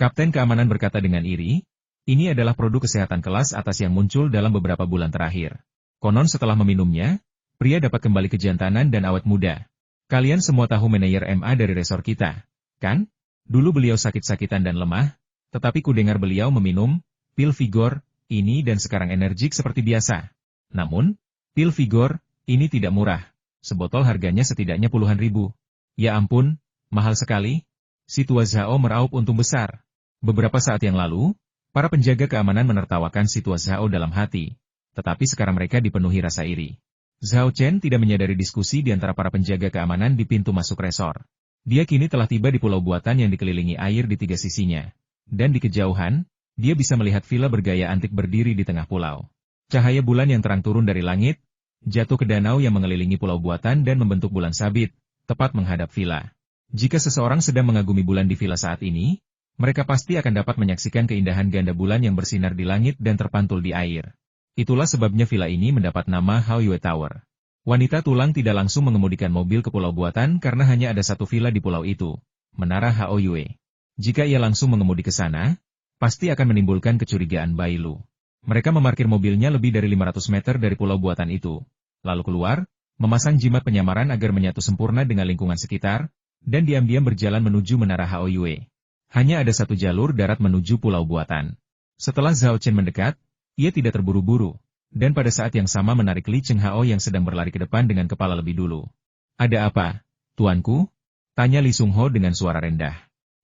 Kapten keamanan berkata dengan iri, "Ini adalah produk kesehatan kelas atas yang muncul dalam beberapa bulan terakhir. Konon setelah meminumnya, pria dapat kembali kejantanan dan awet muda. Kalian semua tahu manajer MA dari resor kita, kan? Dulu beliau sakit-sakitan dan lemah, tetapi ku dengar beliau meminum pil Vigor ini dan sekarang energik seperti biasa. Namun, pil Vigor ini tidak murah. Sebotol harganya setidaknya puluhan ribu. Ya ampun, mahal sekali." Si Tua Zhao meraup untung besar. Beberapa saat yang lalu, para penjaga keamanan menertawakan si Tua Zhao dalam hati. Tetapi sekarang mereka dipenuhi rasa iri. Zhao Chen tidak menyadari diskusi di antara para penjaga keamanan di pintu masuk resor. Dia kini telah tiba di pulau buatan yang dikelilingi air di 3 sisinya. Dan di kejauhan, dia bisa melihat villa bergaya antik berdiri di tengah pulau. Cahaya bulan yang terang turun dari langit, jatuh ke danau yang mengelilingi pulau buatan dan membentuk bulan sabit, tepat menghadap villa. Jika seseorang sedang mengagumi bulan di villa saat ini, mereka pasti akan dapat menyaksikan keindahan ganda bulan yang bersinar di langit dan terpantul di air. Itulah sebabnya villa ini mendapat nama Haoyue Tower. Wanita tulang tidak langsung mengemudikan mobil ke pulau buatan karena hanya ada satu villa di pulau itu, Menara Haoyue. Jika ia langsung mengemudi ke sana, pasti akan menimbulkan kecurigaan Bailu. Mereka memarkir mobilnya lebih dari 500 meter dari pulau buatan itu, lalu keluar, memasang jimat penyamaran agar menyatu sempurna dengan lingkungan sekitar, dan diam-diam berjalan menuju Menara Haoyue. Hanya ada satu jalur darat menuju pulau buatan. Setelah Zhao Chen mendekat, ia tidak terburu-buru, dan pada saat yang sama menarik Li Chenghao yang sedang berlari ke depan dengan kepala lebih dulu. Ada apa, tuanku? Tanya Li Sungho dengan suara rendah.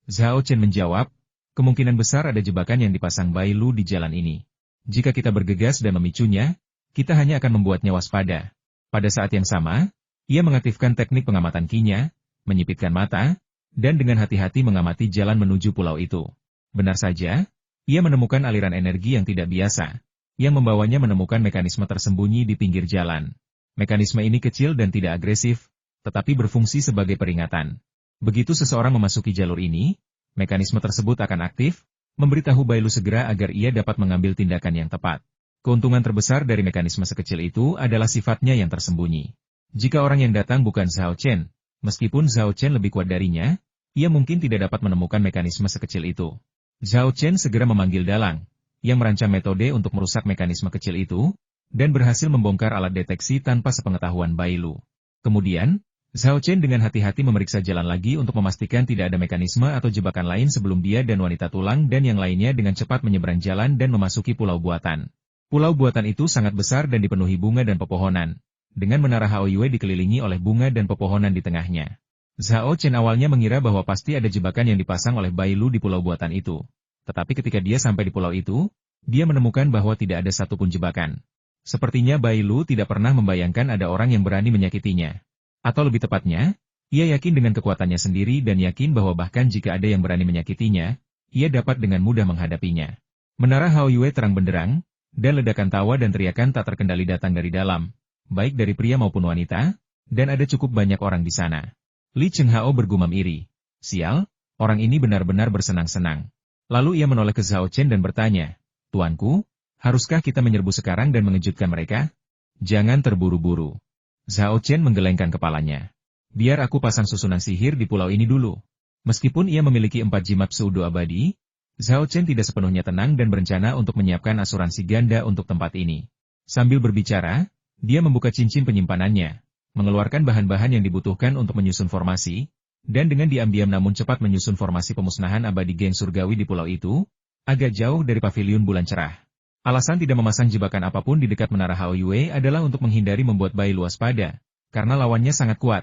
Zhao Chen menjawab, kemungkinan besar ada jebakan yang dipasang Bailu di jalan ini. Jika kita bergegas dan memicunya, kita hanya akan membuatnya waspada. Pada saat yang sama, ia mengaktifkan teknik pengamatan Qi-nya, menyipitkan mata, dan dengan hati-hati mengamati jalan menuju pulau itu. Benar saja, ia menemukan aliran energi yang tidak biasa, yang membawanya menemukan mekanisme tersembunyi di pinggir jalan. Mekanisme ini kecil dan tidak agresif, tetapi berfungsi sebagai peringatan. Begitu seseorang memasuki jalur ini, mekanisme tersebut akan aktif, memberitahu Bailu segera agar ia dapat mengambil tindakan yang tepat. Keuntungan terbesar dari mekanisme sekecil itu adalah sifatnya yang tersembunyi. Jika orang yang datang bukan Zhao Chen, meskipun Zhao Chen lebih kuat darinya, ia mungkin tidak dapat menemukan mekanisme sekecil itu. Zhao Chen segera memanggil dalang, yang merancang metode untuk merusak mekanisme kecil itu, dan berhasil membongkar alat deteksi tanpa sepengetahuan Bailu. Kemudian, Zhao Chen dengan hati-hati memeriksa jalan lagi untuk memastikan tidak ada mekanisme atau jebakan lain sebelum dia dan wanita tulang dan yang lainnya dengan cepat menyeberang jalan dan memasuki pulau buatan. Pulau buatan itu sangat besar dan dipenuhi bunga dan pepohonan, dengan Menara Haoyue dikelilingi oleh bunga dan pepohonan di tengahnya. Zhao Chen awalnya mengira bahwa pasti ada jebakan yang dipasang oleh Bailu di pulau buatan itu. Tetapi ketika dia sampai di pulau itu, dia menemukan bahwa tidak ada satupun jebakan. Sepertinya Bailu tidak pernah membayangkan ada orang yang berani menyakitinya. Atau lebih tepatnya, ia yakin dengan kekuatannya sendiri dan yakin bahwa bahkan jika ada yang berani menyakitinya, ia dapat dengan mudah menghadapinya. Menara Haoyue terang benderang, dan ledakan tawa dan teriakan tak terkendali datang dari dalam, baik dari pria maupun wanita, dan ada cukup banyak orang di sana. Li Chenghao bergumam iri. Sial, orang ini benar-benar bersenang-senang. Lalu ia menoleh ke Zhao Chen dan bertanya, Tuanku, haruskah kita menyerbu sekarang dan mengejutkan mereka? Jangan terburu-buru. Zhao Chen menggelengkan kepalanya. Biar aku pasang susunan sihir di pulau ini dulu. Meskipun ia memiliki 4 jimat pseudo abadi, Zhao Chen tidak sepenuhnya tenang dan berencana untuk menyiapkan asuransi ganda untuk tempat ini. Sambil berbicara, dia membuka cincin penyimpanannya, mengeluarkan bahan-bahan yang dibutuhkan untuk menyusun formasi, dan dengan diam-diam namun cepat menyusun formasi pemusnahan abadi geng surgawi di pulau itu, agak jauh dari paviliun bulan cerah. Alasan tidak memasang jebakan apapun di dekat Menara Haoyue adalah untuk menghindari membuat Bailu waspada, karena lawannya sangat kuat.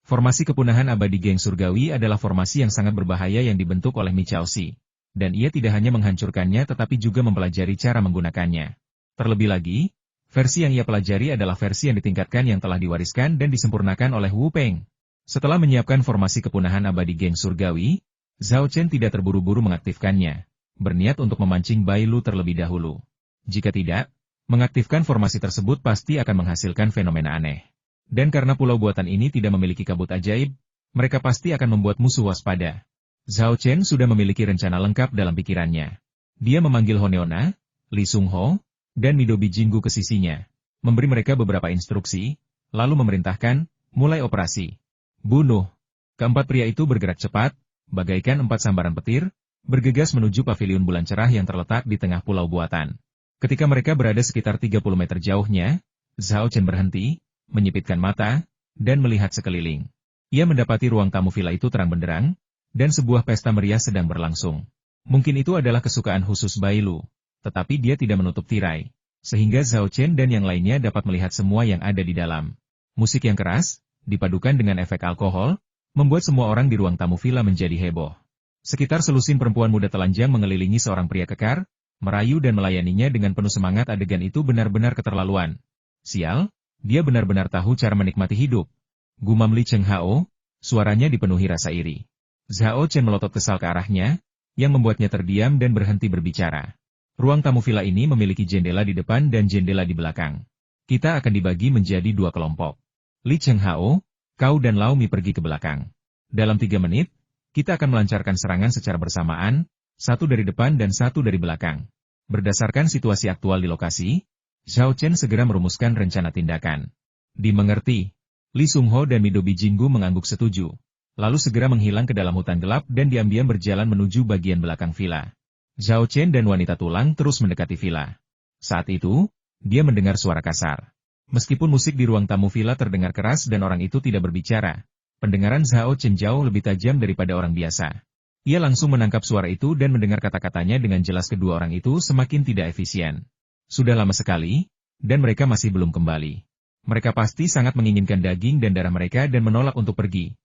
Formasi kepunahan abadi geng surgawi adalah formasi yang sangat berbahaya yang dibentuk oleh Mi Chaoxi. Dan ia tidak hanya menghancurkannya tetapi juga mempelajari cara menggunakannya. Terlebih lagi, versi yang ia pelajari adalah versi yang ditingkatkan yang telah diwariskan dan disempurnakan oleh Wu Peng. Setelah menyiapkan formasi kepunahan abadi geng surgawi, Zhao Chen tidak terburu-buru mengaktifkannya, berniat untuk memancing Bailu terlebih dahulu. Jika tidak, mengaktifkan formasi tersebut pasti akan menghasilkan fenomena aneh. Dan karena pulau buatan ini tidak memiliki kabut ajaib, mereka pasti akan membuat musuh waspada. Zhao Chen sudah memiliki rencana lengkap dalam pikirannya. Dia memanggil Honeona, Li Sungho, dan Midobi Jinggu ke sisinya, memberi mereka beberapa instruksi, lalu memerintahkan, mulai operasi. Bunuh. Keempat pria itu bergerak cepat, bagaikan 4 sambaran petir, bergegas menuju paviliun bulan cerah yang terletak di tengah pulau buatan. Ketika mereka berada sekitar 30 meter jauhnya, Zhao Chen berhenti, menyipitkan mata, dan melihat sekeliling. Ia mendapati ruang tamu villa itu terang benderang, dan sebuah pesta meriah sedang berlangsung. Mungkin itu adalah kesukaan khusus Bailu, tetapi dia tidak menutup tirai, sehingga Zhao Chen dan yang lainnya dapat melihat semua yang ada di dalam. Musik yang keras, dipadukan dengan efek alkohol, membuat semua orang di ruang tamu villa menjadi heboh. Sekitar selusin perempuan muda telanjang mengelilingi seorang pria kekar, merayu dan melayaninya dengan penuh semangat. Adegan itu benar-benar keterlaluan. Sial, dia benar-benar tahu cara menikmati hidup. Gumam Li Chenghao, suaranya dipenuhi rasa iri. Zhao Chen melotot kesal ke arahnya, yang membuatnya terdiam dan berhenti berbicara. Ruang tamu villa ini memiliki jendela di depan dan jendela di belakang. Kita akan dibagi menjadi 2 kelompok. Li Chenghao, kau dan Lao Mi pergi ke belakang. Dalam 3 menit, kita akan melancarkan serangan secara bersamaan, satu dari depan dan satu dari belakang. Berdasarkan situasi aktual di lokasi, Zhao Chen segera merumuskan rencana tindakan. Dimengerti. Li Sungho dan Midobi Jinggu mengangguk setuju. Lalu segera menghilang ke dalam hutan gelap dan diam-diam berjalan menuju bagian belakang villa. Zhao Chen dan wanita tulang terus mendekati villa. Saat itu, dia mendengar suara kasar. Meskipun musik di ruang tamu villa terdengar keras dan orang itu tidak berbicara, pendengaran Zhao Chen jauh lebih tajam daripada orang biasa. Ia langsung menangkap suara itu dan mendengar kata-katanya dengan jelas. Kedua orang itu semakin tidak efisien. Sudah lama sekali, dan mereka masih belum kembali. Mereka pasti sangat menginginkan daging dan darah mereka dan menolak untuk pergi.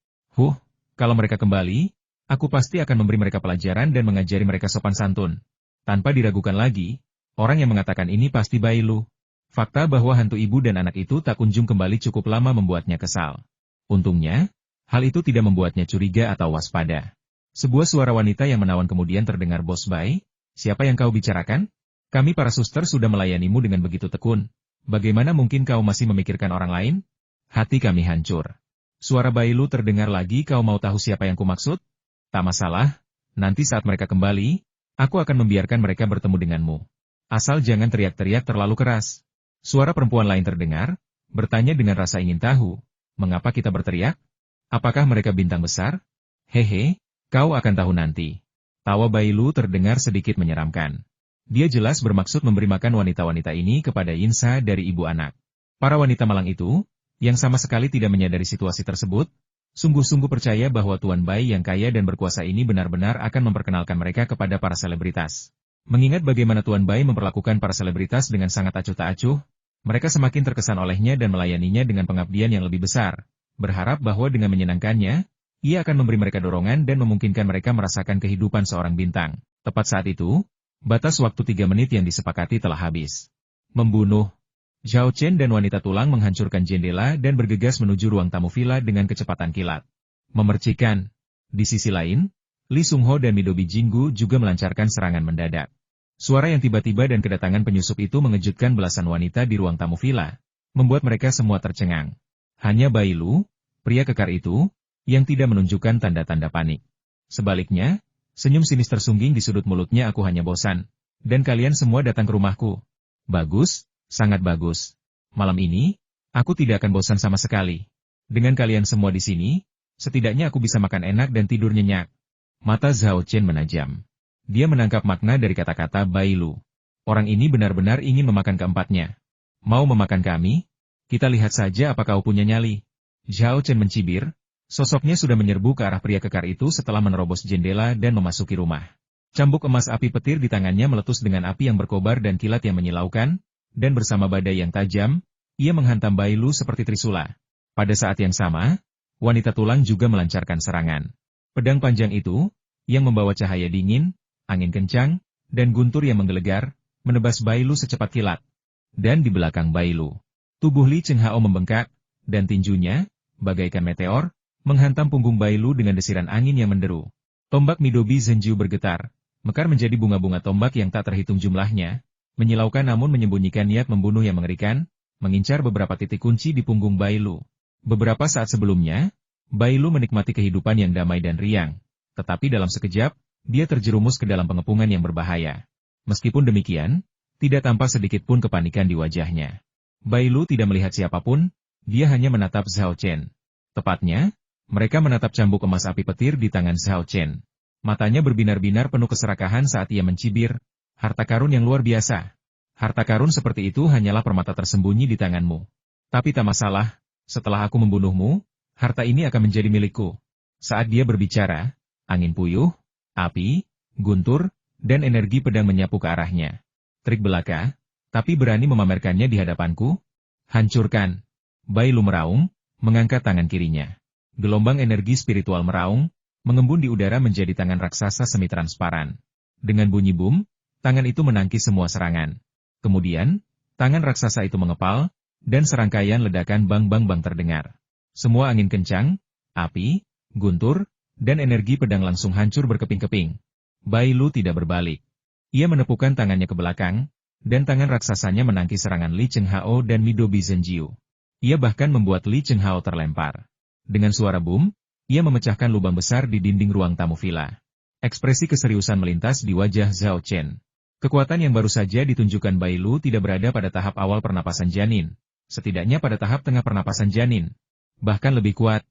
Kalau mereka kembali, aku pasti akan memberi mereka pelajaran dan mengajari mereka sopan santun. Tanpa diragukan lagi, orang yang mengatakan ini pasti Bai Lu. Fakta bahwa hantu ibu dan anak itu tak kunjung kembali cukup lama membuatnya kesal. Untungnya, hal itu tidak membuatnya curiga atau waspada. Sebuah suara wanita yang menawan kemudian terdengar. Bos Bai, siapa yang kau bicarakan? Kami para suster sudah melayanimu dengan begitu tekun. Bagaimana mungkin kau masih memikirkan orang lain? Hati kami hancur. Suara Bai Lu terdengar lagi. Kau mau tahu siapa yang kumaksud? Tak masalah, nanti saat mereka kembali, aku akan membiarkan mereka bertemu denganmu. Asal jangan teriak-teriak terlalu keras. Suara perempuan lain terdengar, bertanya dengan rasa ingin tahu. Mengapa kita berteriak? Apakah mereka bintang besar? Hehe. Kau akan tahu nanti. Tawa Bai Lu terdengar sedikit menyeramkan. Dia jelas bermaksud memberi makan wanita-wanita ini kepada Yinsa dari ibu anak. Para wanita malang itu, yang sama sekali tidak menyadari situasi tersebut, sungguh-sungguh percaya bahwa Tuan Bai yang kaya dan berkuasa ini benar-benar akan memperkenalkan mereka kepada para selebritas. Mengingat bagaimana Tuan Bai memperlakukan para selebritas dengan sangat acuh tak acuh, mereka semakin terkesan olehnya dan melayaninya dengan pengabdian yang lebih besar, berharap bahwa dengan menyenangkannya, ia akan memberi mereka dorongan dan memungkinkan mereka merasakan kehidupan seorang bintang. Tepat saat itu, batas waktu 3 menit yang disepakati telah habis. Membunuh. Zhao Chen dan wanita tulang menghancurkan jendela dan bergegas menuju ruang tamu villa dengan kecepatan kilat. Memercikan. Di sisi lain, Li Sungho dan Midobi Jinggu juga melancarkan serangan mendadak. Suara yang tiba-tiba dan kedatangan penyusup itu mengejutkan belasan wanita di ruang tamu villa, membuat mereka semua tercengang. Hanya Bai Lu, pria kekar itu, yang tidak menunjukkan tanda-tanda panik. Sebaliknya, senyum sinis tersungging di sudut mulutnya. Aku hanya bosan. Dan kalian semua datang ke rumahku. Bagus, sangat bagus. Malam ini, aku tidak akan bosan sama sekali. Dengan kalian semua di sini, setidaknya aku bisa makan enak dan tidur nyenyak. Mata Zhao Chen menajam. Dia menangkap makna dari kata-kata Bai Lu. Orang ini benar-benar ingin memakan keempatnya. Mau memakan kami? Kita lihat saja apa kau punya nyali. Zhao Chen mencibir. Sosoknya sudah menyerbu ke arah pria kekar itu setelah menerobos jendela dan memasuki rumah. Cambuk emas api petir di tangannya meletus dengan api yang berkobar dan kilat yang menyilaukan, dan bersama badai yang tajam, ia menghantam Bai Lu seperti trisula. Pada saat yang sama, wanita tulang juga melancarkan serangan. Pedang panjang itu, yang membawa cahaya dingin, angin kencang, dan guntur yang menggelegar, menebas Bai Lu secepat kilat. Dan di belakang Bai Lu, tubuh Li Chenghao membengkak, dan tinjunya, bagaikan meteor, menghantam punggung Bai Lu dengan desiran angin yang menderu. Tombak Midobi Zhenjiu bergetar, mekar menjadi bunga-bunga tombak yang tak terhitung jumlahnya, menyilaukan namun menyembunyikan niat membunuh yang mengerikan, mengincar beberapa titik kunci di punggung Bai Lu. Beberapa saat sebelumnya, Bai Lu menikmati kehidupan yang damai dan riang, tetapi dalam sekejap, dia terjerumus ke dalam pengepungan yang berbahaya. Meskipun demikian, tidak tampak sedikit pun kepanikan di wajahnya. Bai Lu tidak melihat siapapun, dia hanya menatap Zhao Chen. Tepatnya, mereka menatap cambuk emas api petir di tangan Zhao Chen. Matanya berbinar-binar penuh keserakahan saat ia mencibir, harta karun yang luar biasa. Harta karun seperti itu hanyalah permata tersembunyi di tanganmu. Tapi tak masalah, setelah aku membunuhmu, harta ini akan menjadi milikku. Saat dia berbicara, angin puyuh, api, guntur, dan energi pedang menyapu ke arahnya. Trik belaka, tapi berani memamerkannya di hadapanku? Hancurkan. Bai Lu meraung, mengangkat tangan kirinya. Gelombang energi spiritual meraung, mengembun di udara menjadi tangan raksasa semi-transparan. Dengan bunyi bum, tangan itu menangkis semua serangan. Kemudian, tangan raksasa itu mengepal, dan serangkaian ledakan bang-bang-bang terdengar. Semua angin kencang, api, guntur, dan energi pedang langsung hancur berkeping-keping. Bai Lu tidak berbalik. Ia menepukkan tangannya ke belakang, dan tangan raksasanya menangkis serangan Li Chenghao dan Midobi Zhenjiu. Ia bahkan membuat Li Chenghao terlempar. Dengan suara boom, Ia memecahkan lubang besar di dinding ruang tamu villa. Ekspresi keseriusan melintas di wajah Zhao Chen. Kekuatan yang baru saja ditunjukkan Bai Lu tidak berada pada tahap awal pernapasan janin. Setidaknya pada tahap tengah pernapasan janin. Bahkan lebih kuat.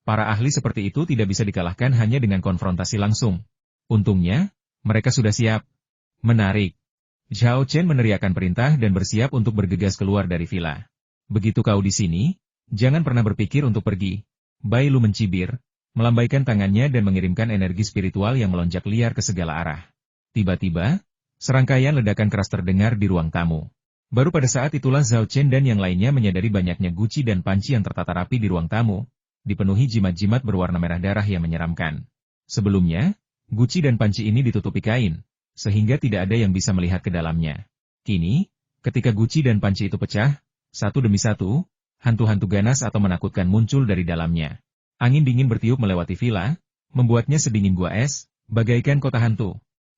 Para ahli seperti itu tidak bisa dikalahkan hanya dengan konfrontasi langsung. Untungnya, mereka sudah siap. Menarik. Zhao Chen meneriakkan perintah dan bersiap untuk bergegas keluar dari villa. Begitu kau di sini, jangan pernah berpikir untuk pergi. Bai Lu mencibir, melambaikan tangannya dan mengirimkan energi spiritual yang melonjak liar ke segala arah. Tiba-tiba, serangkaian ledakan keras terdengar di ruang tamu. Baru pada saat itulah Zhao Chen dan yang lainnya menyadari banyaknya guci dan panci yang tertata rapi di ruang tamu, dipenuhi jimat-jimat berwarna merah darah yang menyeramkan. Sebelumnya, guci dan panci ini ditutupi kain, sehingga tidak ada yang bisa melihat ke dalamnya. Kini, ketika guci dan panci itu pecah, satu demi satu, hantu-hantu ganas atau menakutkan muncul dari dalamnya. Angin dingin bertiup melewati villa, membuatnya sedingin gua es, bagaikan kota hantu.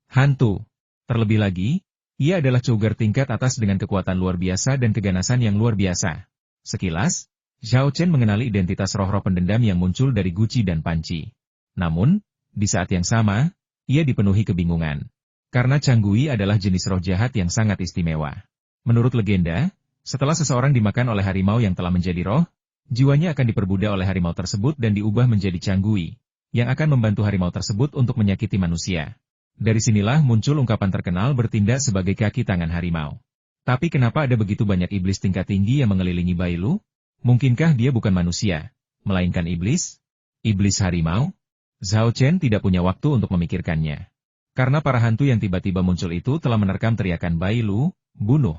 Hantu. Terlebih lagi, ia adalah Cougar tingkat atas dengan kekuatan luar biasa dan keganasan yang luar biasa. Sekilas, Zhao Chen mengenali identitas roh-roh pendendam yang muncul dari guci dan panci. Namun, di saat yang sama, ia dipenuhi kebingungan. Karena Canggui adalah jenis roh jahat yang sangat istimewa. Menurut legenda, setelah seseorang dimakan oleh harimau yang telah menjadi roh, jiwanya akan diperbudak oleh harimau tersebut dan diubah menjadi Canggui, yang akan membantu harimau tersebut untuk menyakiti manusia. Dari sinilah muncul ungkapan terkenal bertindak sebagai kaki tangan harimau. Tapi kenapa ada begitu banyak iblis tingkat tinggi yang mengelilingi Bai Lu? Mungkinkah dia bukan manusia, melainkan iblis? Iblis harimau? Zhao Chen tidak punya waktu untuk memikirkannya. Karena para hantu yang tiba-tiba muncul itu telah menerkam teriakan Bai Lu, bunuh.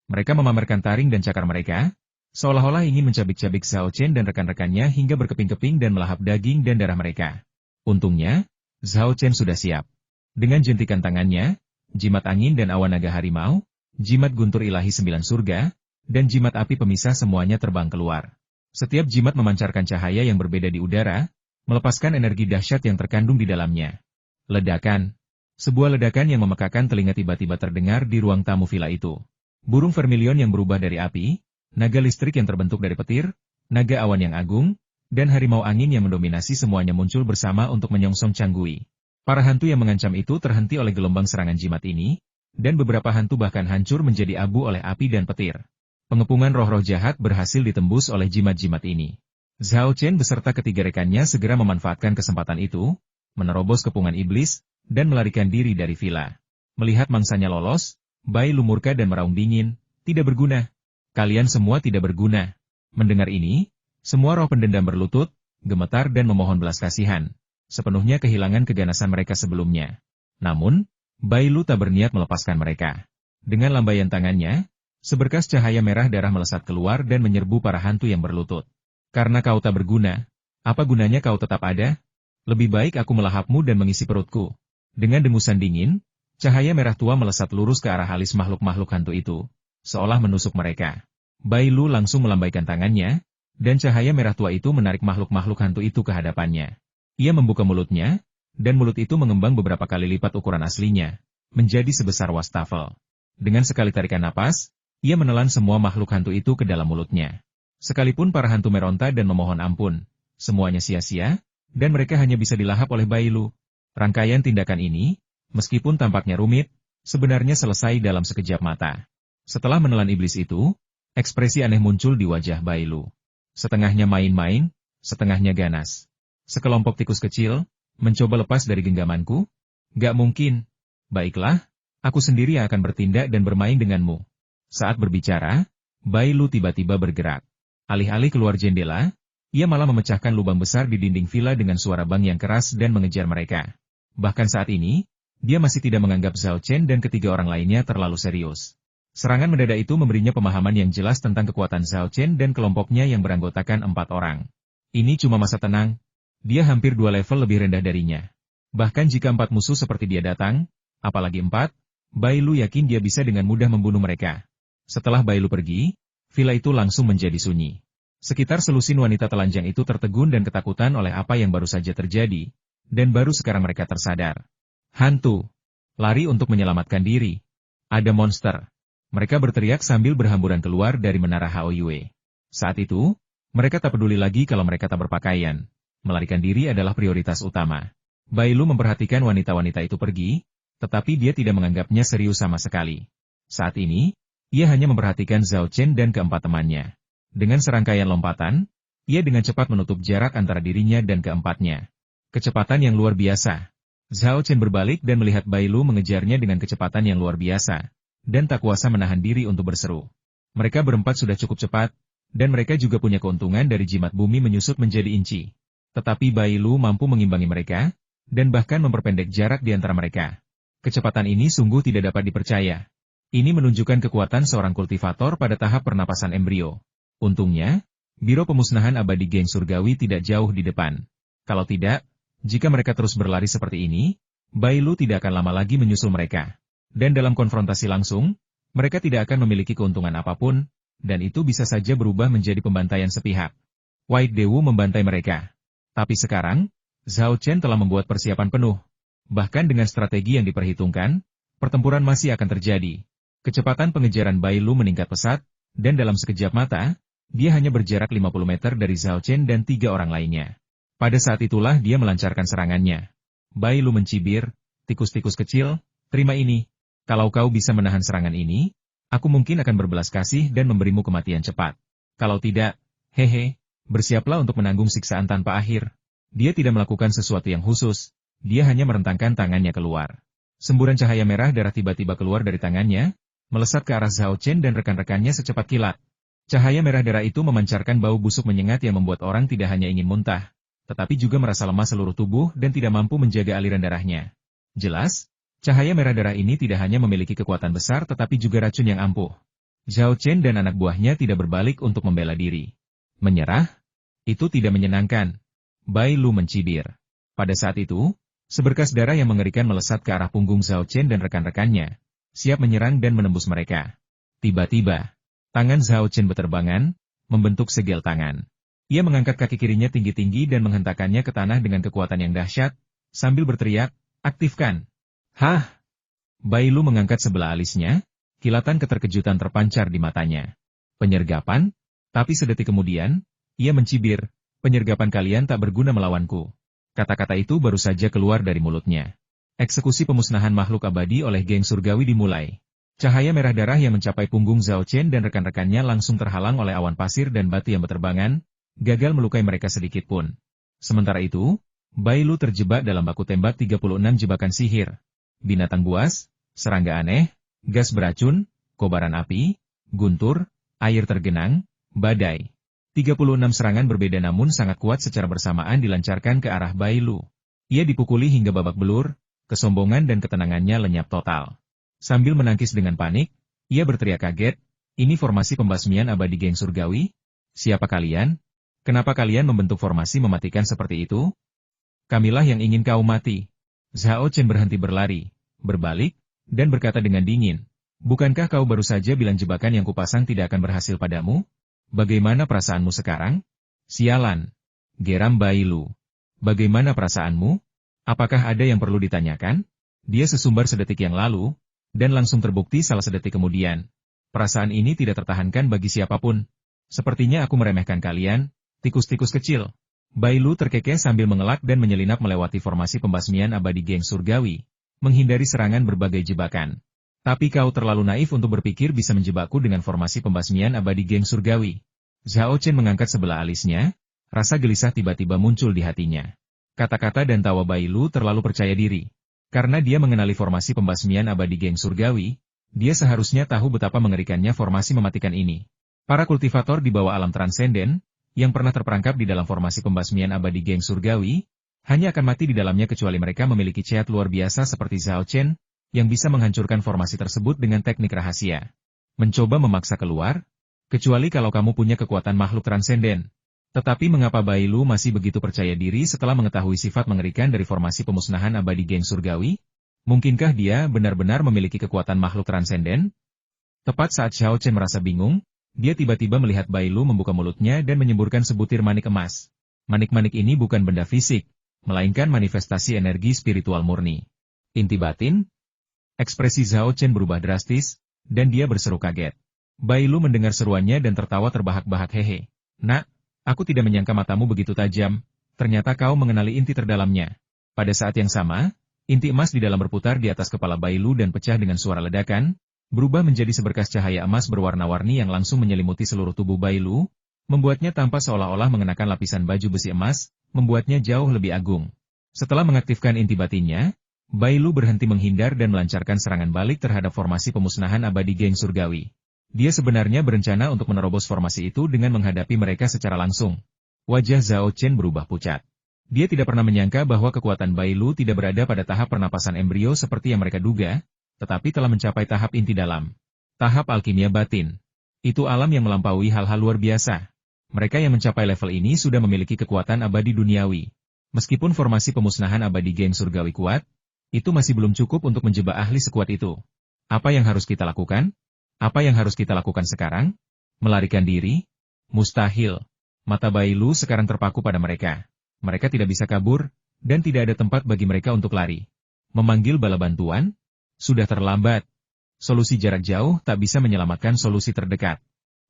Mereka memamerkan taring dan cakar mereka, seolah-olah ingin mencabik-cabik Zhao Chen dan rekan-rekannya hingga berkeping-keping dan melahap daging dan darah mereka. Untungnya, Zhao Chen sudah siap. Dengan jentikan tangannya, jimat angin dan awan naga harimau, jimat guntur ilahi 9 surga, dan jimat api pemisah semuanya terbang keluar. Setiap jimat memancarkan cahaya yang berbeda di udara, melepaskan energi dahsyat yang terkandung di dalamnya. Ledakan. Sebuah ledakan yang memekakan telinga tiba-tiba terdengar di ruang tamu villa itu. Burung vermilion yang berubah dari api, naga listrik yang terbentuk dari petir, naga awan yang agung, dan harimau angin yang mendominasi semuanya muncul bersama untuk menyongsong Canggui. Para hantu yang mengancam itu terhenti oleh gelombang serangan jimat ini, dan beberapa hantu bahkan hancur menjadi abu oleh api dan petir. Pengepungan roh-roh jahat berhasil ditembus oleh jimat-jimat ini. Zhao Chen beserta ketiga rekannya segera memanfaatkan kesempatan itu, menerobos kepungan iblis, dan melarikan diri dari villa. Melihat mangsanya lolos, Bai Lu murka dan meraung dingin, tidak berguna. Kalian semua tidak berguna. Mendengar ini, semua roh pendendam berlutut, gemetar dan memohon belas kasihan. Sepenuhnya kehilangan keganasan mereka sebelumnya. Namun, Bai Lu tak berniat melepaskan mereka. Dengan lambaian tangannya, seberkas cahaya merah darah melesat keluar dan menyerbu para hantu yang berlutut. Karena kau tak berguna, apa gunanya kau tetap ada? Lebih baik aku melahapmu dan mengisi perutku. Dengan dengusan dingin, cahaya merah tua melesat lurus ke arah alis makhluk-makhluk hantu itu, seolah menusuk mereka. Bai Lu langsung melambaikan tangannya, dan cahaya merah tua itu menarik makhluk-makhluk hantu itu ke hadapannya. Ia membuka mulutnya, dan mulut itu mengembang beberapa kali lipat ukuran aslinya, menjadi sebesar wastafel. Dengan sekali tarikan napas, ia menelan semua makhluk hantu itu ke dalam mulutnya. Sekalipun para hantu meronta dan memohon ampun, semuanya sia-sia, dan mereka hanya bisa dilahap oleh Bai Lu. Rangkaian tindakan ini, meskipun tampaknya rumit, sebenarnya selesai dalam sekejap mata. Setelah menelan iblis itu, ekspresi aneh muncul di wajah Bai Lu. Setengahnya main-main, setengahnya ganas. Sekelompok tikus kecil, mencoba lepas dari genggamanku? Gak mungkin. Baiklah, aku sendiri yang akan bertindak dan bermain denganmu. Saat berbicara, Bai Lu tiba-tiba bergerak. Alih-alih keluar jendela, ia malah memecahkan lubang besar di dinding villa dengan suara bang yang keras dan mengejar mereka. Bahkan saat ini, dia masih tidak menganggap Zhao Chen dan ketiga orang lainnya terlalu serius. Serangan mendadak itu memberinya pemahaman yang jelas tentang kekuatan Zhao Chen dan kelompoknya yang beranggotakan 4 orang. Ini cuma masa tenang. Dia hampir 2 level lebih rendah darinya. Bahkan jika 4 musuh seperti dia datang, apalagi 4, Bai Lu yakin dia bisa dengan mudah membunuh mereka. Setelah Bai Lu pergi, villa itu langsung menjadi sunyi. Sekitar selusin wanita telanjang itu tertegun dan ketakutan oleh apa yang baru saja terjadi, dan baru sekarang mereka tersadar. Hantu! Lari untuk menyelamatkan diri. Ada monster. Mereka berteriak sambil berhamburan keluar dari menara Hao Yue. Saat itu, mereka tak peduli lagi kalau mereka tak berpakaian. Melarikan diri adalah prioritas utama. Bai Lu memperhatikan wanita-wanita itu pergi, tetapi dia tidak menganggapnya serius sama sekali. Saat ini, ia hanya memperhatikan Zhao Chen dan keempat temannya. Dengan serangkaian lompatan, ia dengan cepat menutup jarak antara dirinya dan keempatnya. Kecepatan yang luar biasa. Zhao Chen berbalik dan melihat Bai Lu mengejarnya dengan kecepatan yang luar biasa, dan tak kuasa menahan diri untuk berseru. Mereka berempat sudah cukup cepat, dan mereka juga punya keuntungan dari jimat bumi menyusut menjadi inci. Tetapi Bai Lu mampu mengimbangi mereka, dan bahkan memperpendek jarak di antara mereka. Kecepatan ini sungguh tidak dapat dipercaya. Ini menunjukkan kekuatan seorang kultivator pada tahap pernapasan embrio. Untungnya, Biro Pemusnahan Abadi Geng Surgawi tidak jauh di depan. Kalau tidak, jika mereka terus berlari seperti ini, Bai Lu tidak akan lama lagi menyusul mereka. Dan dalam konfrontasi langsung, mereka tidak akan memiliki keuntungan apapun, dan itu bisa saja berubah menjadi pembantaian sepihak. White Dewu membantai mereka. Tapi sekarang, Zhao Chen telah membuat persiapan penuh. Bahkan dengan strategi yang diperhitungkan, pertempuran masih akan terjadi. Kecepatan pengejaran Bai Lu meningkat pesat, dan dalam sekejap mata, dia hanya berjarak 50 meter dari Zhao Chen dan 3 orang lainnya. Pada saat itulah dia melancarkan serangannya. Bai Lu mencibir, tikus-tikus kecil, terima ini. Kalau kau bisa menahan serangan ini, aku mungkin akan berbelas kasih dan memberimu kematian cepat. Kalau tidak, hehe, bersiaplah untuk menanggung siksaan tanpa akhir. Dia tidak melakukan sesuatu yang khusus, dia hanya merentangkan tangannya keluar. Semburan cahaya merah darah tiba-tiba keluar dari tangannya, melesat ke arah Zhao Chen dan rekan-rekannya secepat kilat. Cahaya merah darah itu memancarkan bau busuk menyengat yang membuat orang tidak hanya ingin muntah, tetapi juga merasa lemah seluruh tubuh dan tidak mampu menjaga aliran darahnya. Jelas, cahaya merah darah ini tidak hanya memiliki kekuatan besar tetapi juga racun yang ampuh. Zhao Chen dan anak buahnya tidak berbalik untuk membela diri. Menyerah? Itu tidak menyenangkan. Bai Lu mencibir. Pada saat itu, seberkas darah yang mengerikan melesat ke arah punggung Zhao Chen dan rekan-rekannya, siap menyerang dan menembus mereka. Tiba-tiba, tangan Zhao Chen beterbangan, membentuk segel tangan. Ia mengangkat kaki kirinya tinggi-tinggi dan menghentakkannya ke tanah dengan kekuatan yang dahsyat, sambil berteriak, aktifkan. Hah? Bai Lu mengangkat sebelah alisnya, kilatan keterkejutan terpancar di matanya. Penyergapan? Tapi sedetik kemudian, ia mencibir, penyergapan kalian tak berguna melawanku. Kata-kata itu baru saja keluar dari mulutnya. Eksekusi pemusnahan makhluk abadi oleh geng surgawi dimulai. Cahaya merah darah yang mencapai punggung Zhao Chen dan rekan-rekannya langsung terhalang oleh awan pasir dan batu yang berterbangan, gagal melukai mereka sedikit pun. Sementara itu, Bai Lu terjebak dalam baku tembak 36 jebakan sihir. Binatang buas, serangga aneh, gas beracun, kobaran api, guntur, air tergenang, badai. 36 serangan berbeda namun sangat kuat secara bersamaan dilancarkan ke arah Bai Lu. Ia dipukuli hingga babak belur, kesombongan dan ketenangannya lenyap total. Sambil menangkis dengan panik, ia berteriak kaget, ini formasi pembasmian abadi geng surgawi? Siapa kalian? Kenapa kalian membentuk formasi mematikan seperti itu? Kamilah yang ingin kau mati. Zhao Chen berhenti berlari, berbalik, dan berkata dengan dingin, bukankah kau baru saja bilang jebakan yang kupasang tidak akan berhasil padamu? Bagaimana perasaanmu sekarang? Sialan. Geram Bai Lu. Bagaimana perasaanmu? Apakah ada yang perlu ditanyakan? Dia sesumbar sedetik yang lalu, dan langsung terbukti salah sedetik kemudian. Perasaan ini tidak tertahankan bagi siapapun. Sepertinya aku meremehkan kalian, tikus-tikus kecil. Bai Lu terkekeh sambil mengelak dan menyelinap melewati formasi pembasmian abadi geng surgawi, menghindari serangan berbagai jebakan. Tapi kau terlalu naif untuk berpikir bisa menjebakku dengan formasi pembasmian abadi geng surgawi. Zhao Chen mengangkat sebelah alisnya, rasa gelisah tiba-tiba muncul di hatinya. Kata-kata dan tawa Bai Lu terlalu percaya diri. Karena dia mengenali formasi pembasmian abadi geng surgawi, dia seharusnya tahu betapa mengerikannya formasi mematikan ini. Para kultivator di bawah alam transenden, yang pernah terperangkap di dalam formasi pembasmian abadi geng surgawi, hanya akan mati di dalamnya kecuali mereka memiliki cehat luar biasa seperti Zhao Chen, yang bisa menghancurkan formasi tersebut dengan teknik rahasia. Mencoba memaksa keluar? Kecuali kalau kamu punya kekuatan makhluk transenden. Tetapi mengapa Bai Lu masih begitu percaya diri setelah mengetahui sifat mengerikan dari formasi pemusnahan abadi geng surgawi? Mungkinkah dia benar-benar memiliki kekuatan makhluk transenden? Tepat saat Zhao Chen merasa bingung, dia tiba-tiba melihat Bai Lu membuka mulutnya dan menyemburkan sebutir manik emas. Manik-manik ini bukan benda fisik, melainkan manifestasi energi spiritual murni. Inti batin? Ekspresi Zhao Chen berubah drastis, dan dia berseru kaget. Bai Lu mendengar seruannya dan tertawa terbahak-bahak hehe. Nak, aku tidak menyangka matamu begitu tajam, ternyata kau mengenali inti terdalamnya. Pada saat yang sama, inti emas di dalam berputar di atas kepala Bai Lu dan pecah dengan suara ledakan, berubah menjadi seberkas cahaya emas berwarna-warni yang langsung menyelimuti seluruh tubuh Bai Lu, membuatnya tampak seolah-olah mengenakan lapisan baju besi emas, membuatnya jauh lebih agung. Setelah mengaktifkan inti batinnya, Bai Lu berhenti menghindar dan melancarkan serangan balik terhadap formasi pemusnahan abadi geng surgawi. Dia sebenarnya berencana untuk menerobos formasi itu dengan menghadapi mereka secara langsung. Wajah Zhao Chen berubah pucat. Dia tidak pernah menyangka bahwa kekuatan Bai Lu tidak berada pada tahap pernapasan embrio seperti yang mereka duga, tetapi telah mencapai tahap inti dalam. Tahap alkimia batin. Itu alam yang melampaui hal-hal luar biasa. Mereka yang mencapai level ini sudah memiliki kekuatan abadi duniawi. Meskipun formasi pemusnahan abadi geng surgawi kuat, itu masih belum cukup untuk menjebak ahli sekuat itu. Apa yang harus kita lakukan? Apa yang harus kita lakukan sekarang? Melarikan diri? Mustahil. Mata Bai Lu sekarang terpaku pada mereka. Mereka tidak bisa kabur, dan tidak ada tempat bagi mereka untuk lari. Memanggil bala bantuan? Sudah terlambat. Solusi jarak jauh tak bisa menyelamatkan solusi terdekat.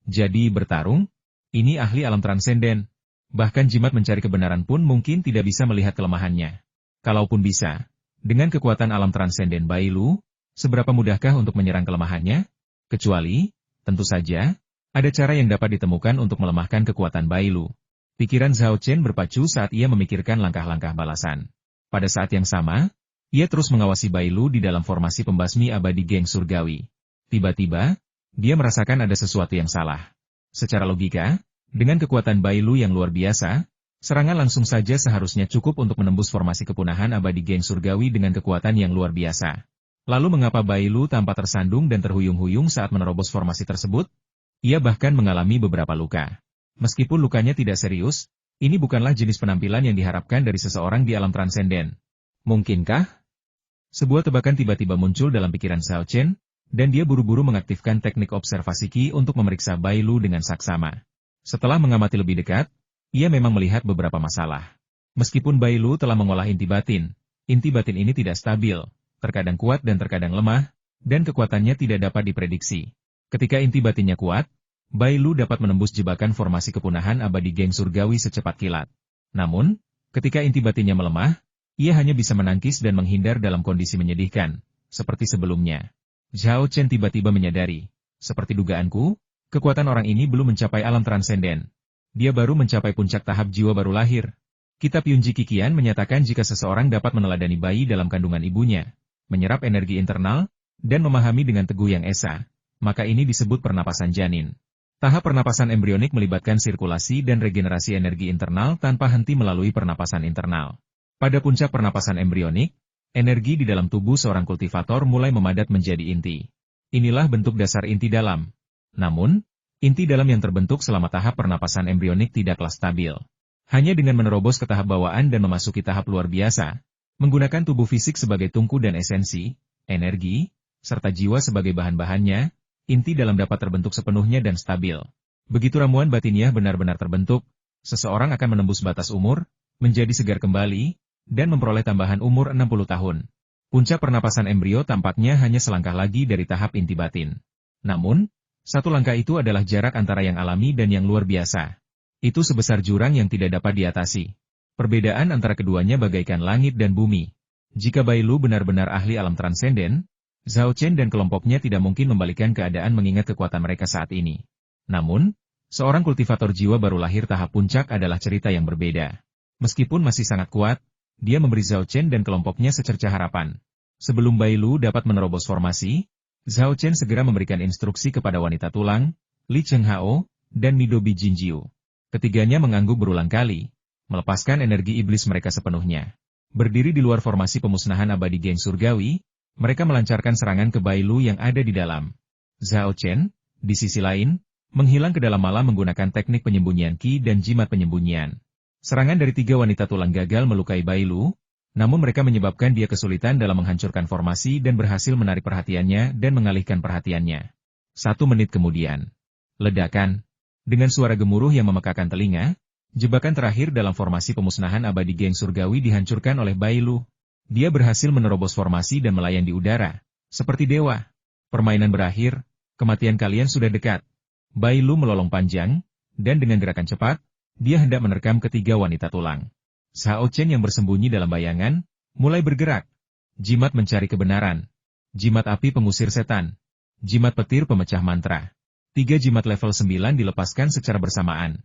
Jadi bertarung? Ini ahli alam transenden. Bahkan jimat mencari kebenaran pun mungkin tidak bisa melihat kelemahannya. Kalaupun bisa, dengan kekuatan alam transenden Bai Lu, seberapa mudahkah untuk menyerang kelemahannya? Kecuali, tentu saja, ada cara yang dapat ditemukan untuk melemahkan kekuatan Bai Lu. Pikiran Zhao Chen berpacu saat ia memikirkan langkah-langkah balasan. Pada saat yang sama, ia terus mengawasi Bai Lu di dalam formasi pembasmi abadi geng surgawi. Tiba-tiba, dia merasakan ada sesuatu yang salah. Secara logika, dengan kekuatan Bai Lu yang luar biasa, serangan langsung saja seharusnya cukup untuk menembus formasi kepunahan abadi geng surgawi dengan kekuatan yang luar biasa. Lalu mengapa Bai Lu tampak tersandung dan terhuyung-huyung saat menerobos formasi tersebut? Ia bahkan mengalami beberapa luka. Meskipun lukanya tidak serius, ini bukanlah jenis penampilan yang diharapkan dari seseorang di alam transenden. Mungkinkah? Sebuah tebakan tiba-tiba muncul dalam pikiran Zhao Chen, dan dia buru-buru mengaktifkan teknik observasi Qi untuk memeriksa Bai Lu dengan saksama. Setelah mengamati lebih dekat, ia memang melihat beberapa masalah. Meskipun Bai Lu telah mengolah inti batin ini tidak stabil, terkadang kuat dan terkadang lemah, dan kekuatannya tidak dapat diprediksi. Ketika inti batinnya kuat, Bai Lu dapat menembus jebakan formasi kepunahan abadi geng surgawi secepat kilat. Namun, ketika inti batinnya melemah, ia hanya bisa menangkis dan menghindar dalam kondisi menyedihkan, seperti sebelumnya. Zhao Chen tiba-tiba menyadari, seperti dugaanku, kekuatan orang ini belum mencapai alam transenden. Dia baru mencapai puncak tahap jiwa baru lahir. Kitab Yunji Kikian menyatakan jika seseorang dapat meneladani bayi dalam kandungan ibunya, menyerap energi internal, dan memahami dengan teguh yang esa, maka ini disebut pernapasan janin. Tahap pernapasan embrionik melibatkan sirkulasi dan regenerasi energi internal tanpa henti melalui pernapasan internal. Pada puncak pernapasan embrionik, energi di dalam tubuh seorang kultivator mulai memadat menjadi inti. Inilah bentuk dasar inti dalam. Namun, inti dalam yang terbentuk selama tahap pernapasan embrionik tidaklah stabil. Hanya dengan menerobos ke tahap bawaan dan memasuki tahap luar biasa, menggunakan tubuh fisik sebagai tungku dan esensi, energi, serta jiwa sebagai bahan-bahannya, inti dalam dapat terbentuk sepenuhnya dan stabil. Begitu ramuan batiniah benar-benar terbentuk, seseorang akan menembus batas umur, menjadi segar kembali, dan memperoleh tambahan umur 60 tahun. Puncak pernapasan embrio tampaknya hanya selangkah lagi dari tahap inti batin. Namun, satu langkah itu adalah jarak antara yang alami dan yang luar biasa. Itu sebesar jurang yang tidak dapat diatasi. Perbedaan antara keduanya bagaikan langit dan bumi. Jika Bai Lu benar-benar ahli alam transenden, Zhao Chen dan kelompoknya tidak mungkin membalikkan keadaan mengingat kekuatan mereka saat ini. Namun, seorang kultivator jiwa baru lahir tahap puncak adalah cerita yang berbeda. Meskipun masih sangat kuat, dia memberi Zhao Chen dan kelompoknya secercah harapan. Sebelum Bai Lu dapat menerobos formasi, Zhao Chen segera memberikan instruksi kepada wanita tulang, Li Chenghao, dan Midobi Jinjiu. Ketiganya mengangguk berulang kali, melepaskan energi iblis mereka sepenuhnya. Berdiri di luar formasi pemusnahan abadi geng surgawi, mereka melancarkan serangan ke Bai Lu yang ada di dalam. Zhao Chen, di sisi lain, menghilang ke dalam malam menggunakan teknik penyembunyian Qi dan jimat penyembunyian. Serangan dari tiga wanita tulang gagal melukai Bai Lu, namun mereka menyebabkan dia kesulitan dalam menghancurkan formasi dan berhasil menarik perhatiannya dan mengalihkan perhatiannya. 1 menit kemudian. Ledakan. Dengan suara gemuruh yang memekakan telinga, jebakan terakhir dalam formasi pemusnahan abadi geng surgawi dihancurkan oleh Bai Lu. Dia berhasil menerobos formasi dan melayang di udara, seperti dewa. Permainan berakhir, kematian kalian sudah dekat. Bai Lu melolong panjang, dan dengan gerakan cepat, dia hendak menerkam ketiga wanita tulang. Xiao Chen yang bersembunyi dalam bayangan, mulai bergerak. Jimat mencari kebenaran. Jimat api pengusir setan. Jimat petir pemecah mantra. 3 jimat level 9 dilepaskan secara bersamaan.